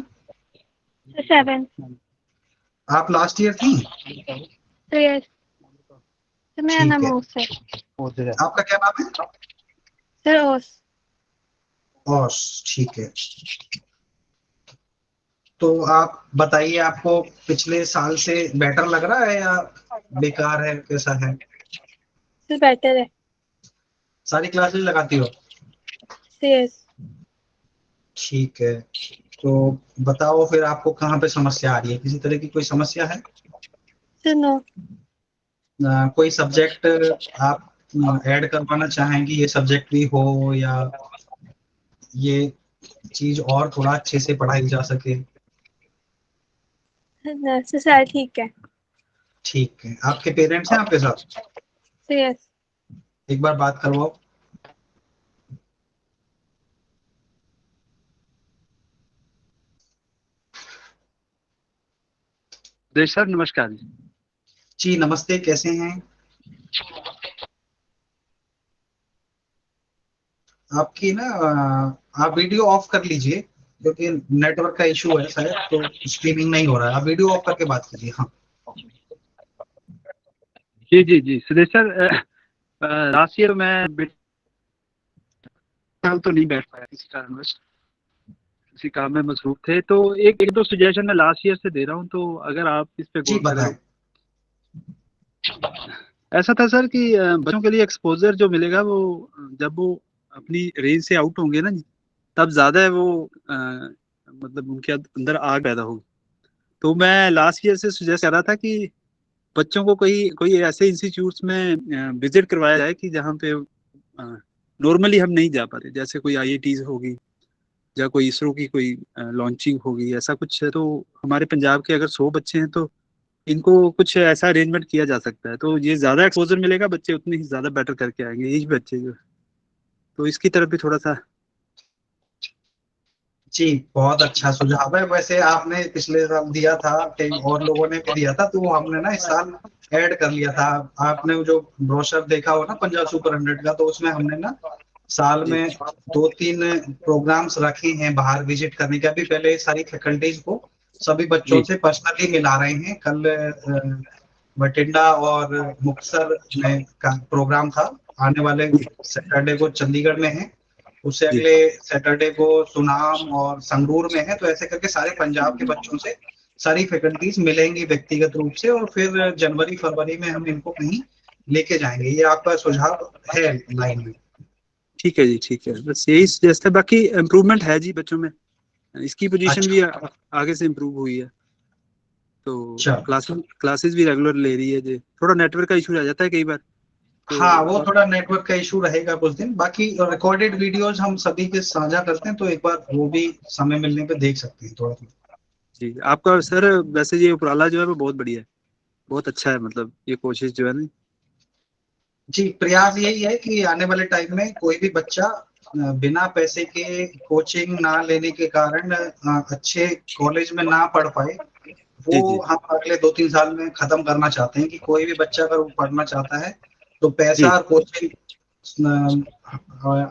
7। आप लास्ट ईयर थी? तो यस, तो मेरा ठीक नाम है। ओस है। आपका क्या नाम है? सर ओस। ओस, ठीक है। तो आप बताइए, आपको पिछले साल से बेटर लग रहा है या बेकार है, कैसा है? सर बेटर है। सारी क्लासेस लगाती हो? यस। ठीक है, तो बताओ फिर आपको कहाँ पे समस्या आ रही है? किसी तरह की कोई समस्या है? Sir no. कोई सब्जेक्ट आप ऐड करवाना चाहेंगी, ये सब्जेक्ट भी हो, या ये चीज और थोड़ा अच्छे से पढ़ाई जा सके? सर सारा ठीक है। ठीक है, आपके पेरेंट्स हैं आपके साथ? Sir yes. एक बार बात करवाओ। सर नमस्कार जी। जी नमस्ते, कैसे हैं आपकी ना आप वीडियो ऑफ कर लीजिए, क्योंकि नेटवर्क का इशू है शायद, तो स्ट्रीमिंग नहीं हो रहा है। आप वीडियो ऑफ करके बात कीजिए। हाँ जी जी जी सुदेश सर, लास्ट ईयर मैं साल तो नहीं बैठ पाया किसी कारणवश, किसी काम में मसरूफ थे, तो एक दो सजेशन मैं लास्ट ईयर से दे रहा हूँ, तो अगर आप इस पे जी गौर करें। बताएं। ऐसा था सर कि बच्चों के लिए एक्सपोजर जो मिलेगा वो जब वो अपनी रेंज से आउट होंगे ना, तब ज्यादा है वो मतलब उनके अंदर आग पैदा होगी। तो मैं लास्ट ईयर से सुजेस्ट कर रहा था कि बच्चों को कोई कोई ऐसे इंस्टीट्यूट्स में विजिट करवाया जाए कि जहाँ पे नॉर्मली हम नहीं जा पाते, जैसे कोई IITs होगी या कोई इसरो की कोई लॉन्चिंग होगी, ऐसा कुछ है। तो हमारे पंजाब के अगर 100 बच्चे हैं तो इनको कुछ ऐसा अरेंजमेंट किया जा सकता है, तो ये ज्यादा एक्सपोजर मिलेगा, बच्चे उतने ही ज्यादा बेटर करके आएंगे, यही बच्चे जो। तो इसकी तरफ भी थोड़ा सा। जी बहुत अच्छा सुझाव है। वैसे आपने पिछले साल दिया था, कई और लोगों ने भी दिया था, तो वो हमने ना इस साल ऐड कर लिया था। आपने वो जो ब्रोशर देखा हो ना पंजाब सुपर 100 का, तो उसमें हमने ना साल में 2-3 प्रोग्राम्स रखे हैं बाहर विजिट करने के। अभी पहले सारी फैकल्टीज को सभी बच्चों से पर्सनली मिला रहे हैं। कल बठिंडा और मुक्तसर में का प्रोग्राम था, आने वाले सैटरडे को चंडीगढ़ में है, उससे अगले सैटरडे को सुनाम और संगरूर में है। तो ऐसे करके सारे पंजाब के बच्चों से सारी फैकल्टीज मिलेंगी व्यक्तिगत रूप से, और फिर जनवरी फरवरी में हम इनको कहीं लेके जाएंगे। ये आपका सुझाव है लाइन में? ठीक है जी, ठीक है, बस यही सजेस्ट है, बाकी इम्प्रूवमेंट है जी बच्चों में, इसकी पोजीशन भी आगे से इम्प्रूव हुई है, तो क्लासेस भी रेगुलर ले रही है जी। थोड़ा नेटवर्क का इशू रह जाता है कई बार, तो हाँ वो थोड़ा नेटवर्क का इशू रहेगा कुछ दिन। बाकी रिकॉर्डेड वीडियोस हम सभी के साझा करते हैं, तो एक बार वो भी समय मिलने पे देख सकते हैं थोड़ा। जी आपका सर वैसे ये उपराला जो है वो बहुत बढ़िया है, बहुत अच्छा है, मतलब ये कोशिश जो है ना। जी प्रयास यही है कि आने वाले टाइम में कोई भी बच्चा बिना पैसे के कोचिंग ना लेने के कारण अच्छे कॉलेज में ना पढ़ पाए, वो हम अगले 2-3 साल में खत्म करना चाहते हैं। कि कोई भी बच्चा अगर वो पढ़ना चाहता है तो पैसा और कोचिंग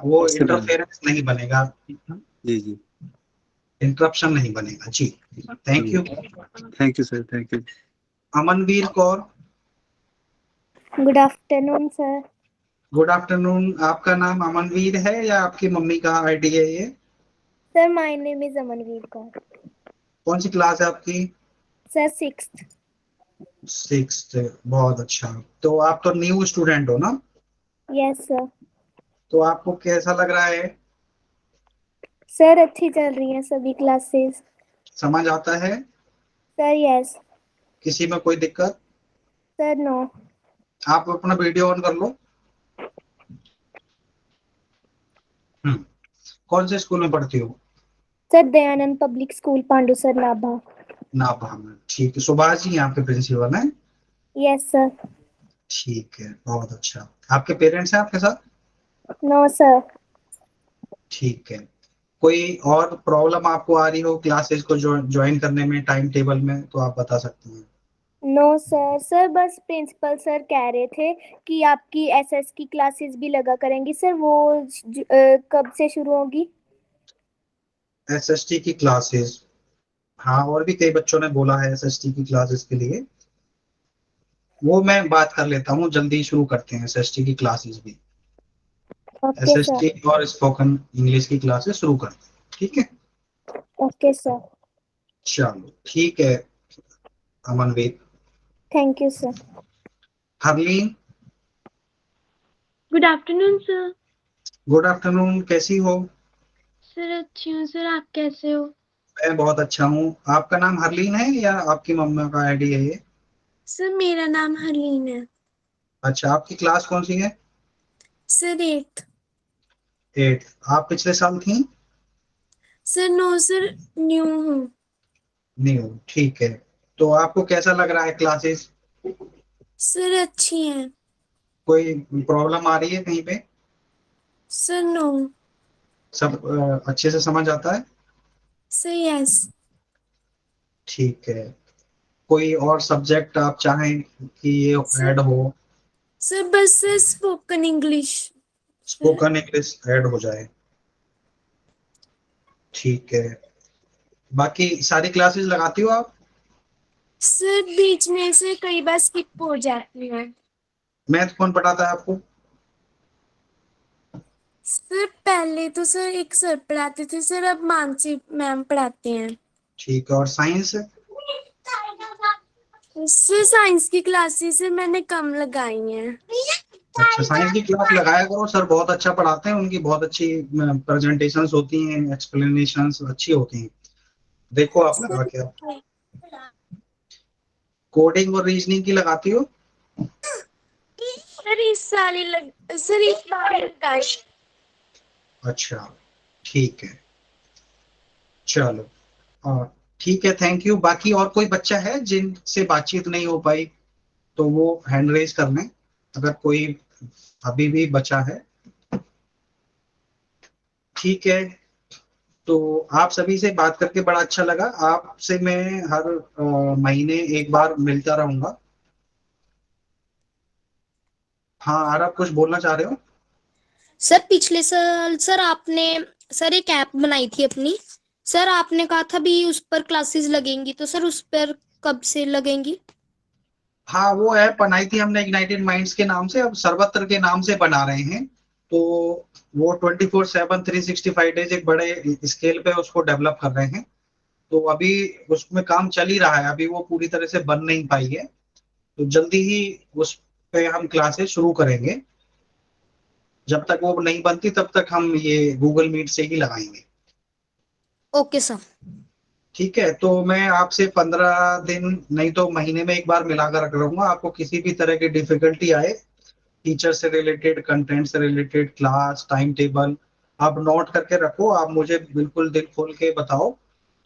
वो इंटरफेरेंस नहीं बनेगा। जी जी इंटरप्शन नहीं बनेगा। जी thank you. Thank you sir, thank you. Amanveer Kaur. Good afternoon sir. Good afternoon. आपका नाम अमनवीर है या आपकी मम्मी का आईडी है ये? Sir my name is Amanveer Kaur. कौन सी क्लास है आपकी? Sir 6th। 6th। बहुत अच्छा। तो आप तो न्यू स्टूडेंट हो ना? Yes sir. तो आपको कैसा लग रहा है? सर अच्छी चल रही हैं सभी क्लासेस। समझ आता है? Sir yes. किसी में कोई दिक्कत? Sir no. आप अपना वीडियो ऑन कर लो। कौन से स्कूल में पढ़ती हो? Sir Dayanand public school Pandusar Nabha. Nabha में। ठीक है। सुभाष जी यहाँ पे प्रिंसिपल हैं? Yes sir. ठीक है, बहुत अच्छा। आपके पेरेंट्स हैं आपके साथ? No sir. ठीक है। कोई और प्रॉब्लम आपको आ रही हो क्लासेस को ज्वाइन करने में, टाइम टेबल में, तो आप बता सकते हैं। No sir. सर बस प्रिंसिपल सर कह रहे थे कि आपकी एसएस की क्लासेस भी लगा करेंगी सर, वो कब से शुरू होगी? एसएसटी की क्लासेस? हाँ, और भी कई बच्चों ने बोला है एसएसटी की क्लासेस के लिए। वो मैं बात कर लेता हूँ, जल्दी शुरू करते हैं एसएसटी की क्लासेस भी। Okay sir. एसएसटी और स्पोकन इंग्लिश की क्लासेस शुरू करते हैं, ठीक है? Okay sir. चलो ठीक है Amanveer. Thank you sir. Harleen? Good afternoon sir. Good afternoon. कैसी हो? सर अच्छी हूँ सर, आप कैसे हो? मैं बहुत अच्छा हूँ। आपका नाम हरलीन है या आपकी मम्मा का आईडी है ये? सर मेरा नाम हरलीन है। अच्छा, आपकी क्लास कौन सी है? Sir 8th। 8th। आप पिछले साल थी? सर नो सर, न्यू हूँ। नहीं। ठीक है। तो आपको कैसा लग रहा है क्लासेस? सर अच्छी हैं। कोई प्रॉब्लम आ रही है कहीं पे? Sir no. सब अच्छे से समझ आता है? Sir yes. ठीक है। कोई और सब्जेक्ट आप चाहें कि ये ऐड हो? सर बस spoken English. Spoken English add हो जाए। ठीक है। बाकी सारी क्लासेस लगाती हो आप? सर बीच में से कई बार स्किप हो जाती है। मैथ कौन पढ़ाता है आपको? सर पहले तो सर एक सर पढ़ाते थे सर, अब मानसी मैम पढ़ाते हैं। ठीक है। और साइंस? सर साइंस की क्लासेस सर मैंने कम लगाई हैं। अच्छा, साइंस की क्लास लगाया करो, सर बहुत अच्छा पढ़ाते हैं। उनकी बहुत अच्छी प्रेजेंटेशंस होती हैं, एक्सप्लेनेशंस अच्छी होती हैं। देखो आप लगा के। कोडिंग और रीजनिंग की लगाती हो? सर इस बार लगाई। अच्छा ठीक है। चलो ठीक है, थैंक यू। बाकी और कोई बच्चा है जिनसे बातचीत नहीं हो पाई तो वो हैंड रेज कर लें, अगर कोई अभी भी बचा है। ठीक है। तो आप सभी से बात करके बड़ा अच्छा लगा। आपसे मैं हर महीने एक बार मिलता रहूंगा। हाँ, और आप कुछ बोलना चाह रहे हो? सर पिछले साल सर आपने सर एक ऐप बनाई थी अपनी, सर आपने कहा था भी उस पर क्लासेस लगेंगी, तो सर उस पर कब से लगेंगी? हाँ, वो ऐप बनाई थी हमने इग्नाइटेड माइंड्स के नाम से, अब सर्वत्र के नाम से बना रहे हैं। तो वो 24/7 365 डेज एक बड़े स्केल पे उसको डेवलप कर रहे हैं। तो अभी उसमें काम चल ही रहा है, अभी वो पूरी तरह से बन नहीं पाई है। तो जल्दी ही उस पे हम क्लासेस शुरू करेंगे। जब तक वो नहीं बनती तब तक हम ये गूगल मीट से ही लगाएंगे। Okay sir. ठीक है। तो मैं आपसे 15 दिन नहीं तो महीने में एक बार मिलाकर रख रहूंगा। आपको किसी भी तरह की डिफिकल्टी आए, टीचर से रिलेटेड, कंटेंट से रिलेटेड, क्लास टाइम टेबल, आप नोट करके रखो। आप मुझे बिल्कुल दिल खोल के बताओ।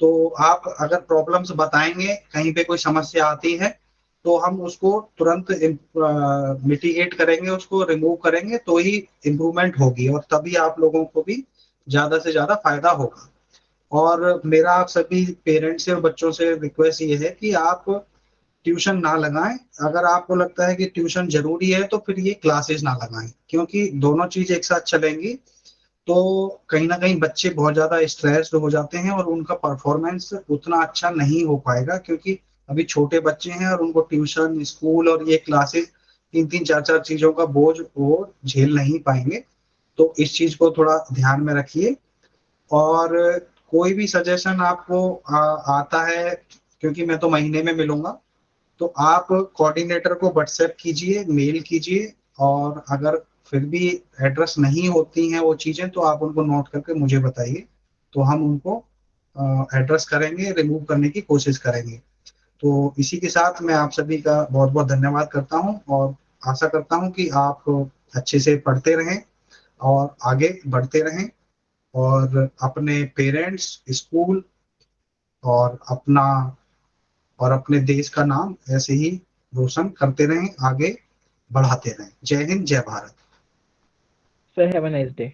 तो आप अगर प्रॉब्लम्स बताएंगे, कहीं पे कोई समस्या आती है, तो हम उसको तुरंत मिटिगेट करेंगे, उसको रिमूव करेंगे, तो ही इम्प्रूवमेंट होगी और तभी आप लोगों को भी ज्यादा से ज्यादा फायदा होगा। और मेरा आप सभी पेरेंट्स से और बच्चों से रिक्वेस्ट ये है कि आप ट्यूशन ना लगाएं। अगर आपको लगता है कि ट्यूशन जरूरी है तो फिर ये क्लासेस ना लगाएं, क्योंकि दोनों चीज एक साथ चलेंगी तो कहीं ना कहीं बच्चे बहुत ज्यादा स्ट्रेस्ड हो जाते हैं और उनका परफॉर्मेंस उतना अच्छा नहीं हो पाएगा, क्योंकि अभी छोटे बच्चे हैं और उनको ट्यूशन, स्कूल और ये क्लासेस 3-3 4-4 चीजों का बोझ वो झेल नहीं पाएंगे। तो इस चीज को थोड़ा ध्यान में रखिए। और कोई भी सजेशन आपको आता है, क्योंकि मैं तो महीने में मिलूंगा, तो आप कोऑर्डिनेटर को व्हाट्सएप कीजिए, मेल कीजिए, और अगर फिर भी एड्रेस नहीं होती हैं वो चीजें तो आप उनको नोट करके मुझे बताइए, तो हम उनको एड्रेस करेंगे, रिमूव करने की कोशिश करेंगे। तो इसी के साथ मैं आप सभी का बहुत बहुत धन्यवाद करता हूं और आशा करता हूं कि आप अच्छे से पढ़ते रहें और आगे बढ़ते रहें और अपने पेरेंट्स, स्कूल और अपने देश का नाम ऐसे ही रोशन करते रहें, आगे बढ़ाते रहें। जय हिंद, जय Bharat. Sir have a nice day.